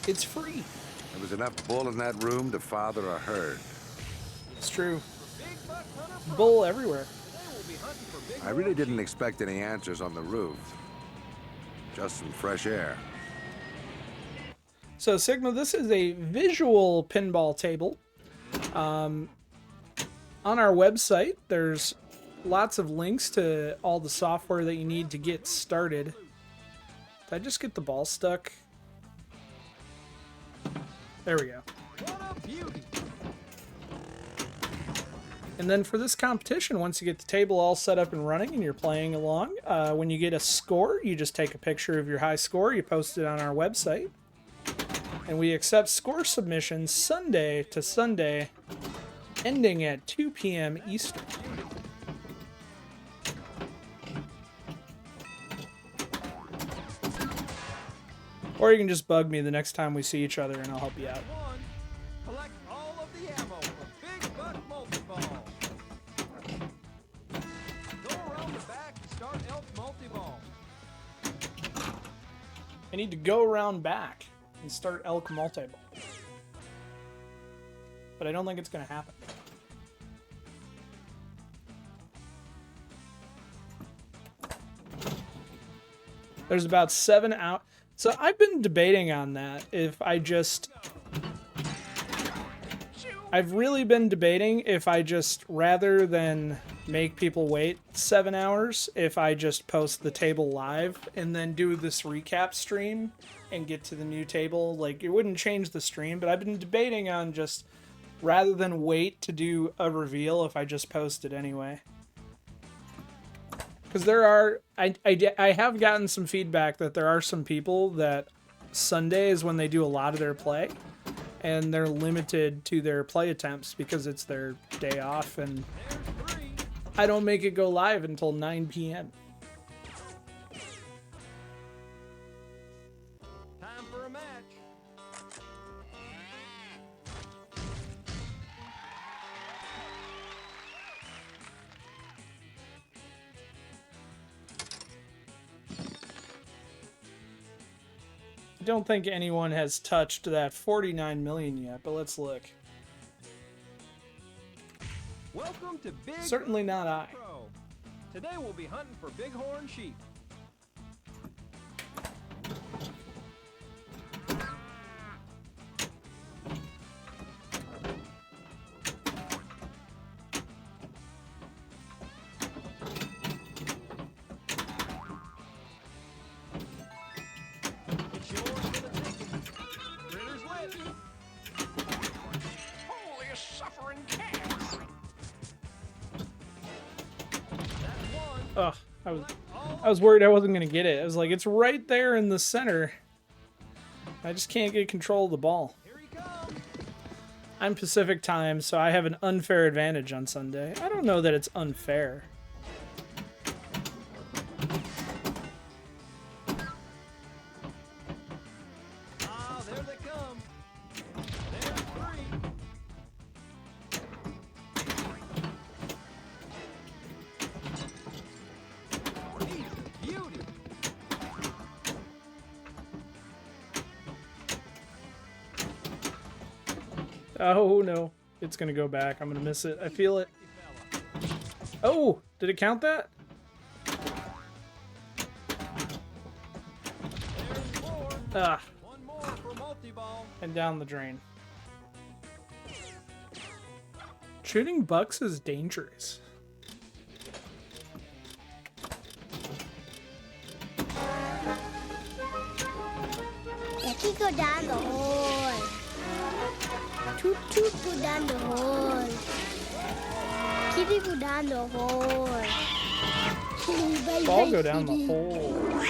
It's free. There was enough bull in that room to father a herd. It's true. Bull everywhere. I really didn't expect any answers on the roof. Just some fresh air. So Sigma, this is a visual pinball table. On our website, there's lots of links to all the software that you need to get started. Did I just get the ball stuck? There we go. What a beauty. And then for this competition, once you get the table all set up and running and you're playing along, when you get a score, you just take a picture of your high score, you post it on our website. And we accept score submissions Sunday to Sunday, ending at 2 p.m. Eastern. Or you can just bug me the next time we see each other and I'll help you out. Collect all of the ammo for Big Buck Multi-Ball. Go around the back and start Elk Multi-Ball. I need to go around back and start Elk Multi-Ball. But I don't think it's going to happen. There's about 7 out. So I've been debating on that. If I just... I've really been debating if I just, rather than make people wait 7 hours, if I just post the table live and then do this recap stream and get to the new table. Like, it wouldn't change the stream, but I've been debating on just, rather than wait to do a reveal, if I just post it anyway. Because there are, I have gotten some feedback that there are some people that Sunday is when they do a lot of their play, and they're limited to their play attempts because it's their day off, and I don't make it go live until 9 p.m. Time for a match. I don't think anyone has touched that 49 million yet, but let's look. Welcome to Big Certainly not I. Pro. Today we'll be hunting for bighorn sheep. It's yours for the taking. Gritter's lit. Holy suffering cats! Ugh, I was worried I wasn't gonna get it. I was like, it's right there in the center. I just can't get control of the ball. I'm Pacific time, so I have an unfair advantage on Sunday. I don't know that it's unfair. Ah, there they come. There's 3. He's a beauty. Oh no, it's gonna go back. I'm gonna miss it. I feel it. Oh, did it count that? Ah. One more for multi-ball. And down the drain. Shooting bucks is dangerous. Jackie, go down the hole. Toot toot, go down the hole. Kitty, go down the hole. Kitty, Ball go down the hole.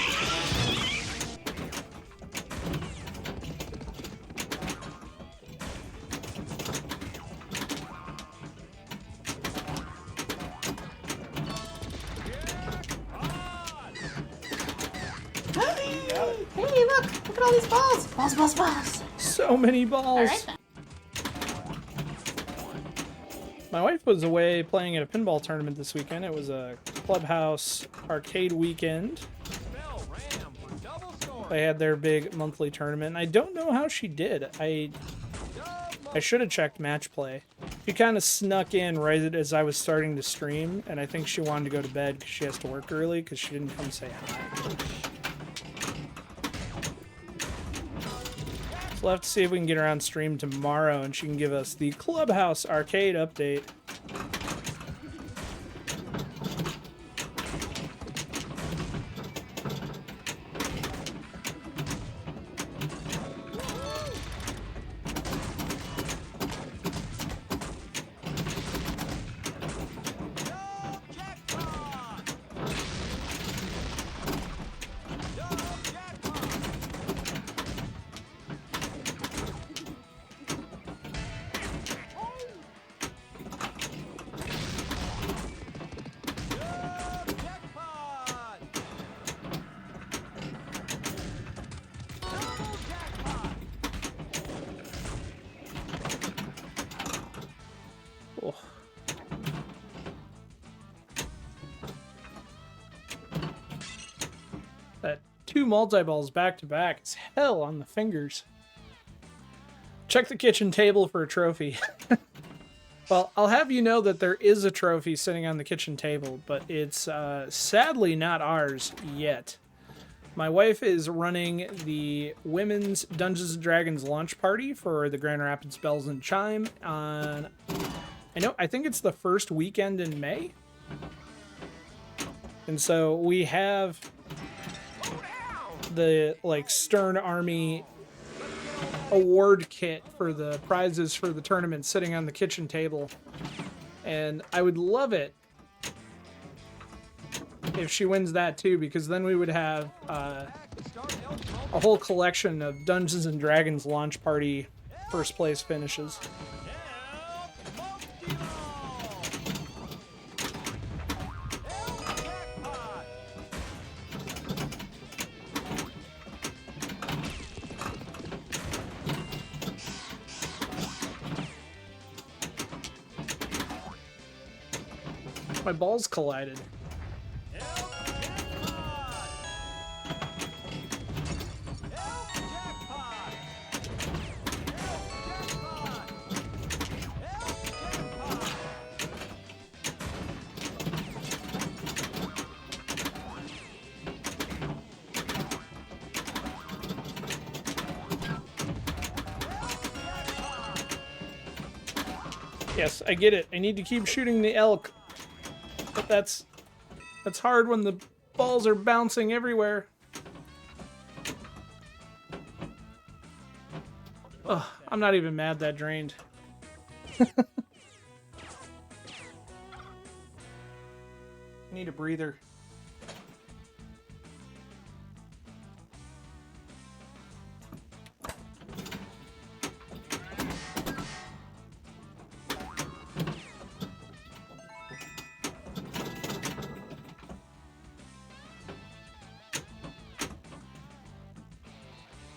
Hey, look at all these balls. Balls, balls, balls. So many balls. All right, then. My wife was away playing at a pinball tournament this weekend. It was a clubhouse arcade weekend. They had their big monthly tournament. I don't know how she did. I should have checked match play. She kind of snuck in right as I was starting to stream, and I think she wanted to go to bed because she has to work early because she didn't come say hi. So we'll have to see if we can get her on stream tomorrow and she can give us the Clubhouse Arcade update. That two multi-balls back to back is hell on the fingers. Check the kitchen table for a trophy. Well, I'll have you know that there is a trophy sitting on the kitchen table, but it's sadly not ours yet. My wife is running the women's Dungeons & Dragons launch party for the Grand Rapids Bells and Chime on, I think it's the first weekend in May. And so we have the Stern Army award kit for the prizes for the tournament sitting on the kitchen table. And I would love it if she wins that too, because then we would have a whole collection of Dungeons & Dragons launch party first place finishes. My balls collided. Yes, I get it. I need to keep shooting the elk. But that's hard when the balls are bouncing everywhere. Ugh, I'm not even mad that drained. I need a breather.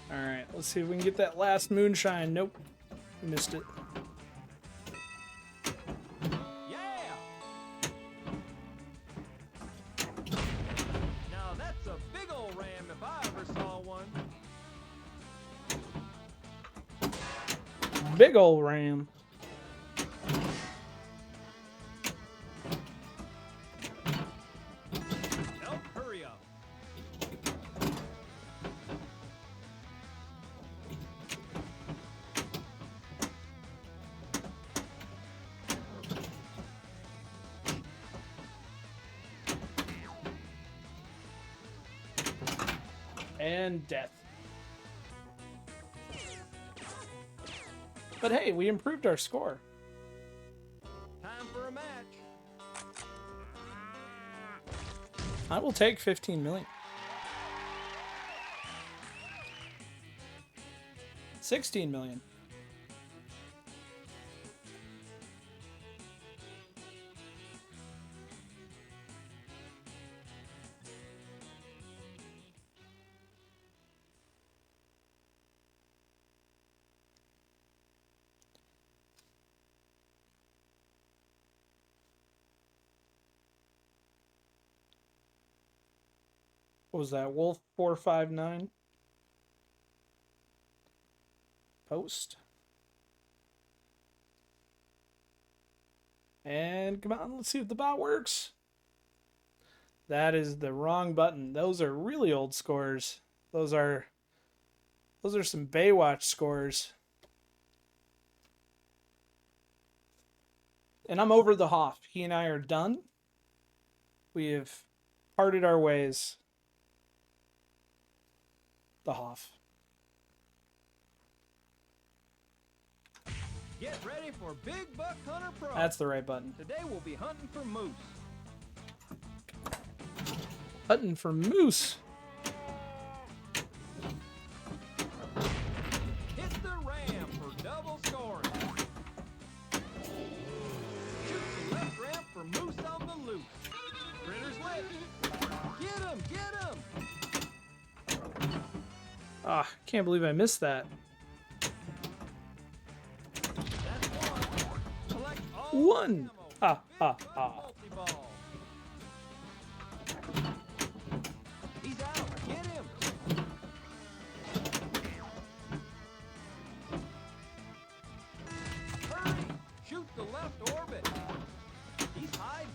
Alright, let's see if we can get that last moonshine. Nope. Missed it. Now that's a big old ram if I ever saw one. Big ol' ram. Elk, hurry up. And death. But hey, we improved our score. Time for a match. I will take 15 million. 16 million. What was that? Wolf 459? Post. And come on, let's see if the bot works. That is the wrong button. Those are really old scores. Those are some Baywatch scores. And I'm over the Hoff. He and I are done. We have parted our ways. The Hoff. Get ready for Big Buck Hunter Pro. That's the right button. Today we'll be hunting for moose. Hunting for moose. Hit the ram for double scoring. Shoot the left ramp for moose on the loose. Gritter's lit. Get him, get him. Ah, can't believe I missed that. That's one. Collect all One. Ha ha Big ha. Buck multi-ball. He's out. Get him. Hurry. Shoot the left orbit. He's hiding.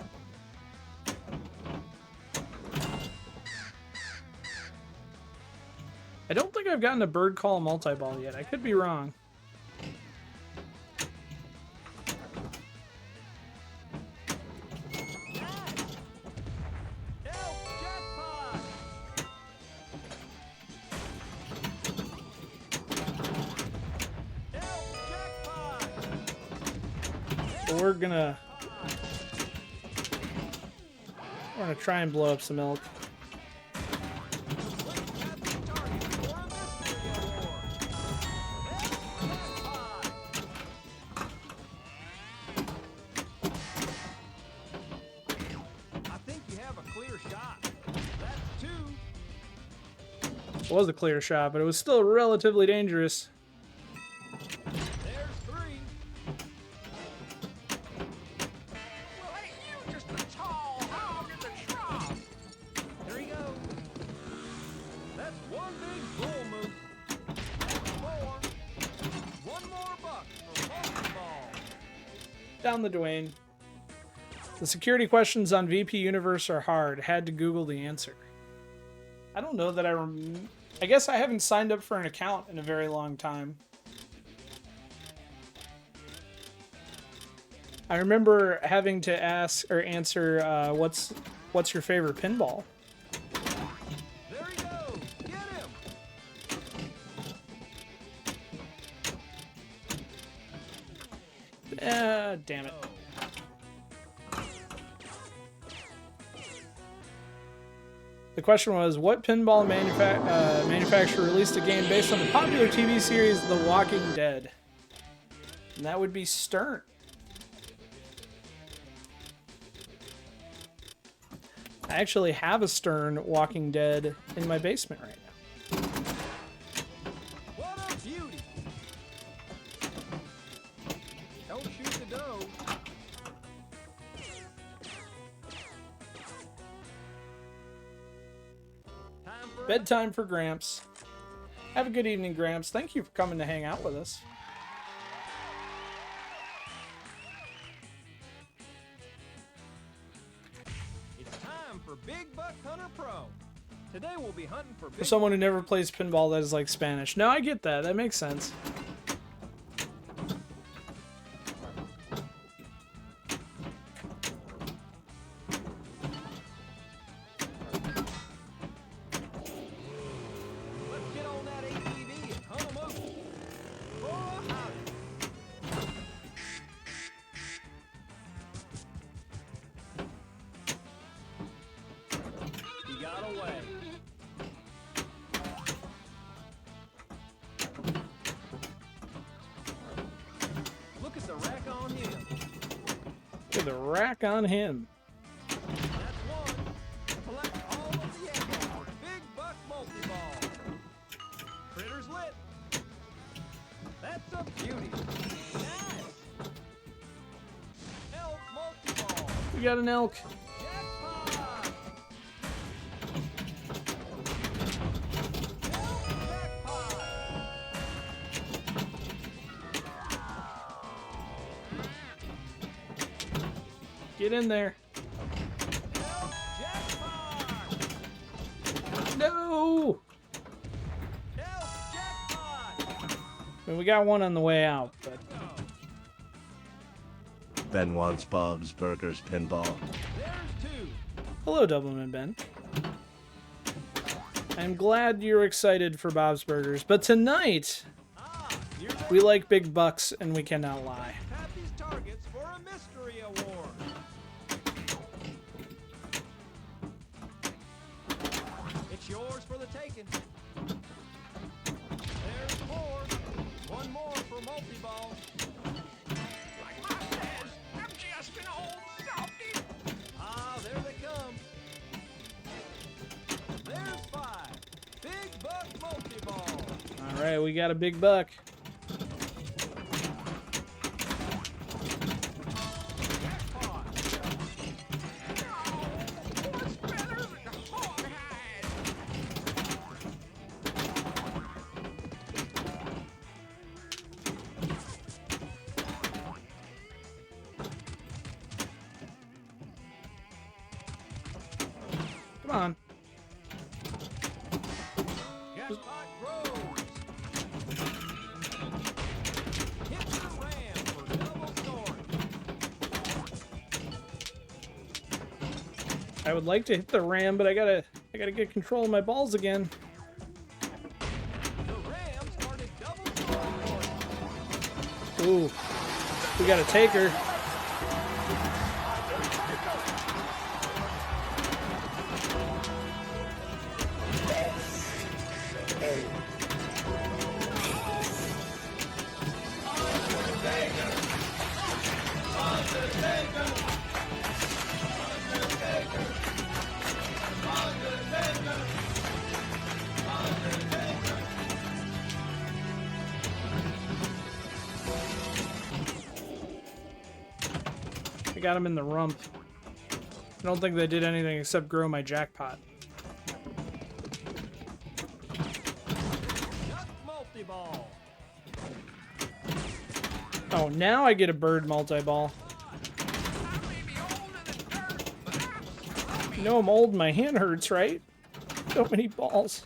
I don't think I've gotten a bird call multi-ball yet. I could be wrong. But we're gonna try and blow up some elk. It was a clear shot, but it was still relatively dangerous. There's three. Well, ain't you just a tall hog in the trough? There he goes. That's one big bull moose. That's four. One more buck for multi-ball. Down the Dwayne. The security questions on VP Universe are hard. Had to Google the answer. I don't know that I guess I haven't signed up for an account in a very long time. I remember having to ask or answer what's your favorite pinball? There he goes. Get him. Damn it. The question was, what pinball manufacturer released a game based on the popular TV series The Walking Dead? And that would be Stern. I actually have a Stern Walking Dead in my basement right now. What a beauty. Don't shoot the doe. Bedtime for Gramps. Have a good evening, Gramps. Thank you for coming to hang out with us. It's time for Big Buck Hunter Pro. Today we'll be hunting for For someone who never plays pinball, that is like Spanish. No, I get that. That makes sense. Look at the rack on him. That's one. Collect all of the ammo for Big Buck Multi-Ball. Critters lit. That's a beauty. Nice. Elk Multi-Ball. We got an elk. Jackpot. Get in there. No! I mean, we got one on the way out, but... Ben wants Bob's Burgers Pinball. Hello, Doubleman Ben. I'm glad you're excited for Bob's Burgers, but tonight, we like big bucks and we cannot lie. Have these targets for a mystery award. It's yours for the taking. There's 4. One more for multi-ball. Like I said, I'm just an old softy. Ah, there they come. There's 5. Big Buck multi-ball. All right, we got a big buck. Come on. Jackpot grows. Hit the ram for double scoring. I would like to hit the ram, but I gotta get control of my balls again. The ram started double scoring. Ooh, we got a taker. I got him in the rump. I don't think they did anything except grow my jackpot. Multi-ball. Oh, now I get a bird multi-ball. You know I'm old, my hand hurts, right? So many balls.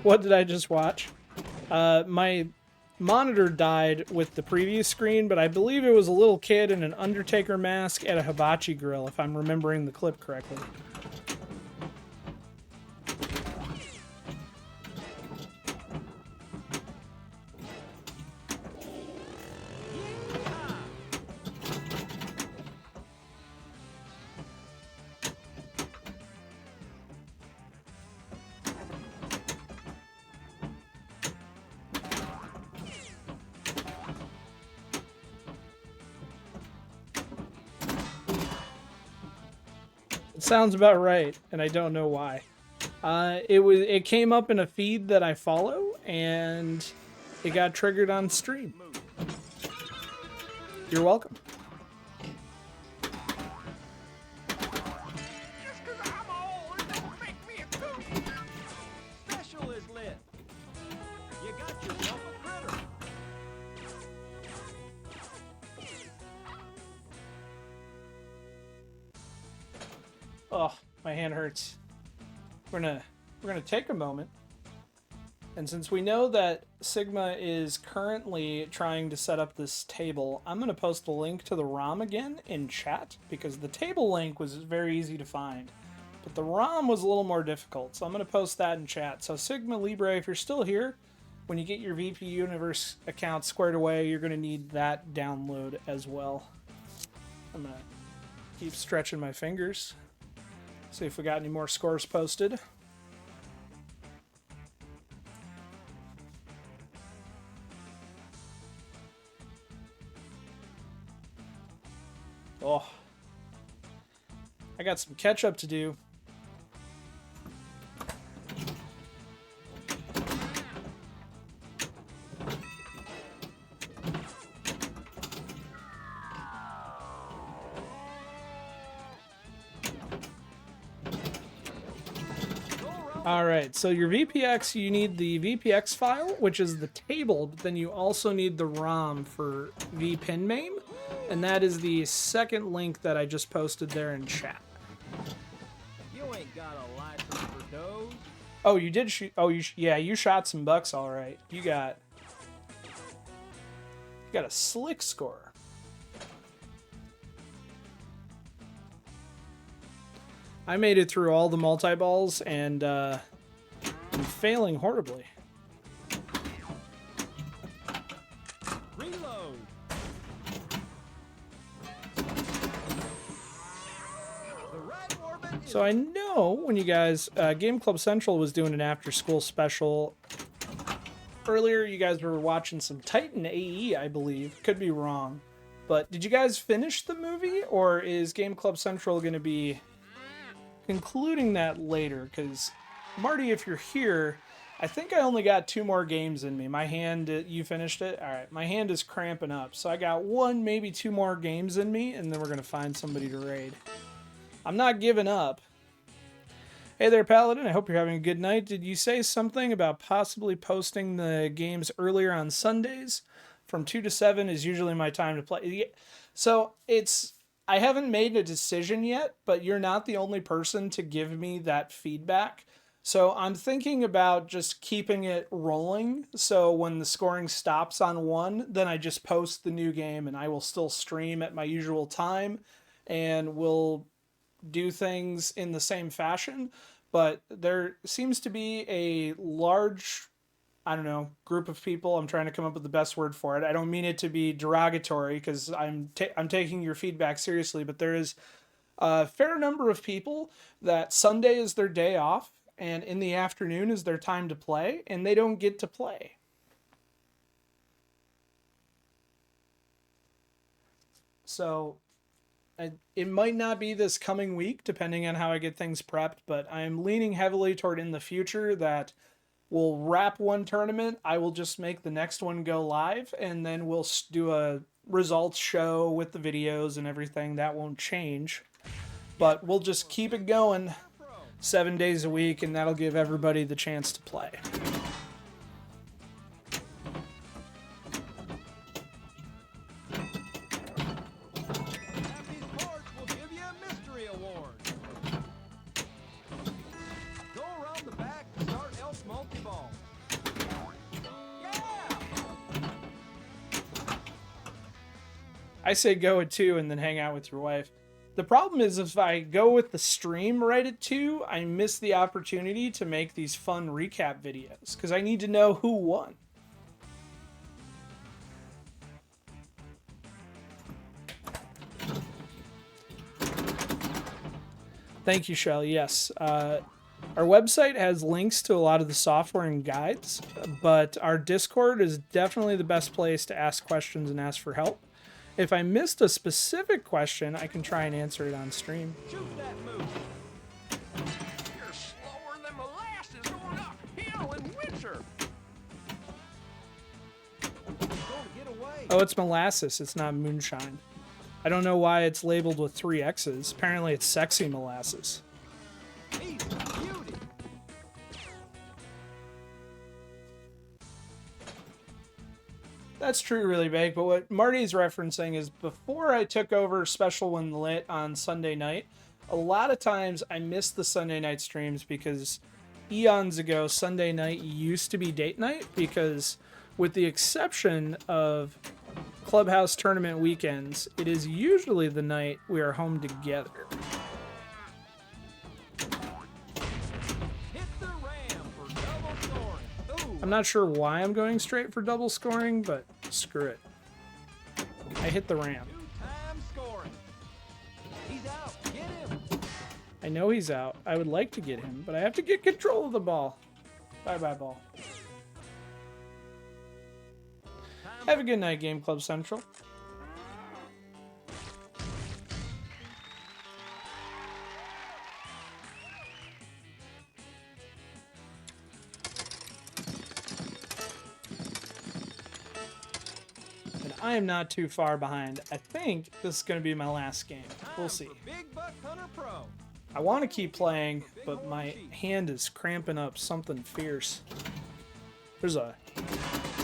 What did I just watch? My monitor died with the previous screen, but I believe it was a little kid in an Undertaker mask at a hibachi grill, if I'm remembering the clip correctly. Sounds about right, and I don't know why. It came up in a feed that I follow, and it got triggered on stream. You're welcome. Special is lit. You got yourself a critter. Oh, my hand hurts. We're gonna take a moment, and since we know that Sigma is currently trying to set up this table, I'm gonna post a link to the ROM again in chat, because the table link was very easy to find, but the ROM was a little more difficult. So I'm gonna post that in chat. So Sigma Libre, if you're still here, when you get your VP Universe account squared away, you're gonna need that download as well. I'm gonna keep stretching my fingers. See if we got any more scores posted. got some catch up to do. Alright, so your VPX, you need the VPX file, which is the table, but then you also need the ROM for VPINHUB, and that is the second link that I just posted there in chat. You ain't got a license for those. Oh, you did shoot. Oh, yeah, you shot some bucks, all right. You got a slick score. I made it through all the multi-balls, and I'm failing horribly. Reload. So I know when you guys, Game Club Central was doing an after-school special. Earlier, you guys were watching some Titan AE, I believe. Could be wrong. But did you guys finish the movie, or is Game Club Central going to be concluding that later? Because Marty, if you're here, I think I only got 2 more games in me. My hand, you finished it? All right, my hand is cramping up. So I got 1, maybe 2 more games in me, and then we're going to find somebody to raid. I'm not giving up. Hey there, Paladin. I hope you're having a good night. Did you say something about possibly posting the games earlier on Sundays? From 2 to 7 is usually my time to play. So I haven't made a decision yet, but you're not the only person to give me that feedback. So I'm thinking about just keeping it rolling. So when the scoring stops on 1, then I just post the new game, and I will still stream at my usual time, and we'll do things in the same fashion. But there seems to be a large, I don't know, group of people. I'm trying to come up with the best word for it. I don't mean it to be derogatory, because I'm taking your feedback seriously, but there is a fair number of people that Sunday is their day off, and in the afternoon is their time to play, and they don't get to play. So it might not be this coming week, depending on how I get things prepped, but I'm leaning heavily toward in the future that we'll wrap one tournament, I will just make the next one go live, and then we'll do a results show with the videos and everything. That won't change, but we'll just keep it going 7 days a week, and that'll give everybody the chance to play. I say go at 2 and then hang out with your wife. The problem is if I go with the stream right at 2, I miss the opportunity to make these fun recap videos, because I need to know who won. Thank you, Shelly. Yes. Our website has links to a lot of the software and guides, but our Discord is definitely the best place to ask questions and ask for help. If I missed a specific question, I can try and answer it on stream. Shoot that move. You're slower than molasses going uphill in winter. Get away. Oh, it's molasses. It's not moonshine. I don't know why it's labeled with 3 X's. Apparently it's sexy molasses. He's a beauty. That's true, really big. But what Marty's referencing is before I took over Special When Lit on Sunday night, a lot of times I missed the Sunday night streams because eons ago, Sunday night used to be date night, because with the exception of Clubhouse tournament weekends, it is usually the night we are home together. I'm not sure why I'm going straight for double scoring, but screw it. I hit the ram. I know he's out. I would like to get him, but I have to get control of the ball. Bye-bye, ball. Have a good night, Game Club Central. I am not too far behind. I think this is going to be my last game. We'll see. Big Buck Hunter Pro. I want to keep playing, but my hand is cramping up something fierce. There's a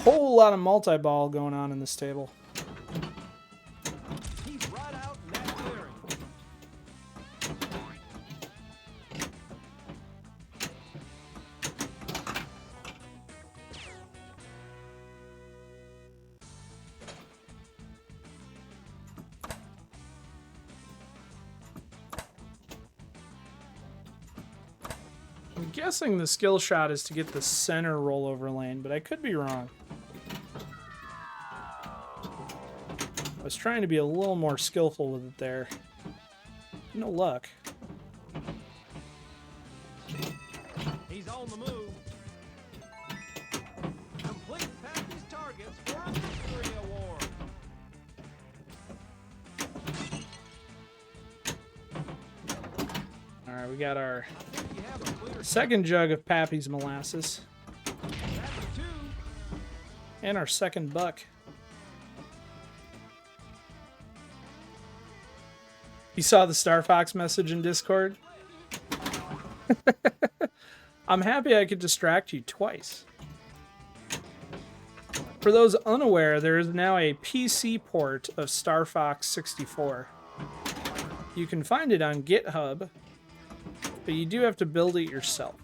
whole lot of multi-ball going on in this table. He's right out in that clearing. I'm guessing the skill shot is to get the center rollover lane, but I could be wrong. I was trying to be a little more skillful with it there. No luck. He's on the move. Complete Pappy's targets for a victory award. Alright, we got our second jug of Pappy's molasses. And our second buck. You saw the Star Fox message in Discord? I'm happy I could distract you twice. For those unaware, there is now a PC port of Star Fox 64. You can find it on GitHub, but you do have to build it yourself.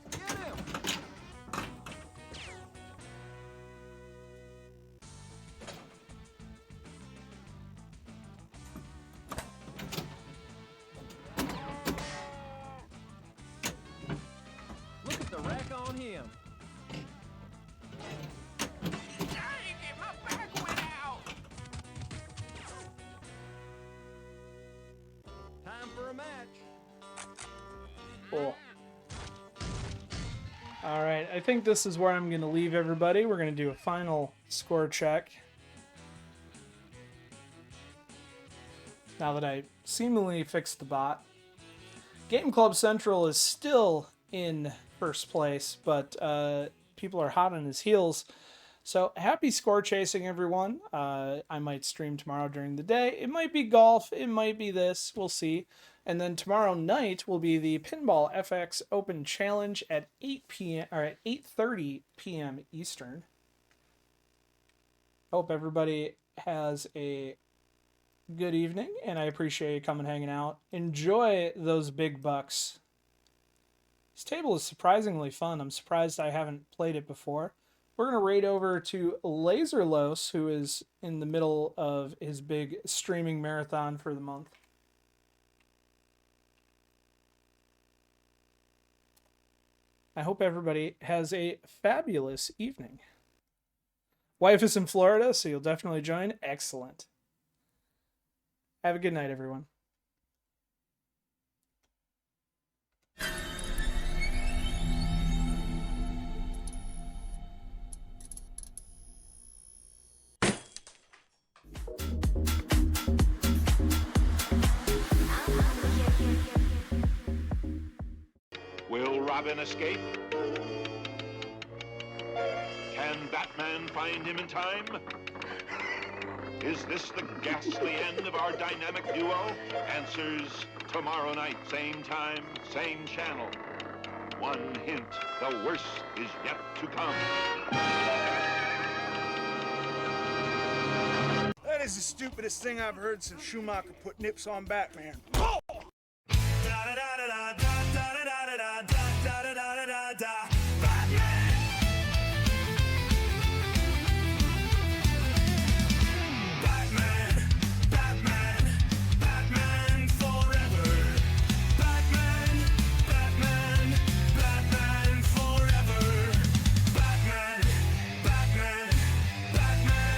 Look at the rack on him. Time for a match. Cool. Alright, I think this is where I'm going to leave everybody. We're going to do a final score check. Now that I seemingly fixed the bot. Game Club Central is still in first place, but people are hot on his heels. So happy score chasing, everyone. I might stream tomorrow during the day. It might be golf. It might be this. We'll see. And then tomorrow night will be the Pinball FX Open Challenge at 8 p.m. or at 8:30 p.m. Eastern. Hope everybody has a good evening, and I appreciate you coming hanging out. Enjoy those big bucks. This table is surprisingly fun. I'm surprised I haven't played it before. We're going to raid over to Laserlos, who is in the middle of his big streaming marathon for the month. I hope everybody has a fabulous evening. Wife is in Florida, so you'll definitely join. Excellent. Have a good night, everyone. Will Robin escape? Can Batman find him in time? Is this the ghastly end of our dynamic duo? Answers tomorrow night, same time, same channel. One hint, the worst is yet to come. That is the stupidest thing I've heard since Schumacher put nips on Batman. Oh!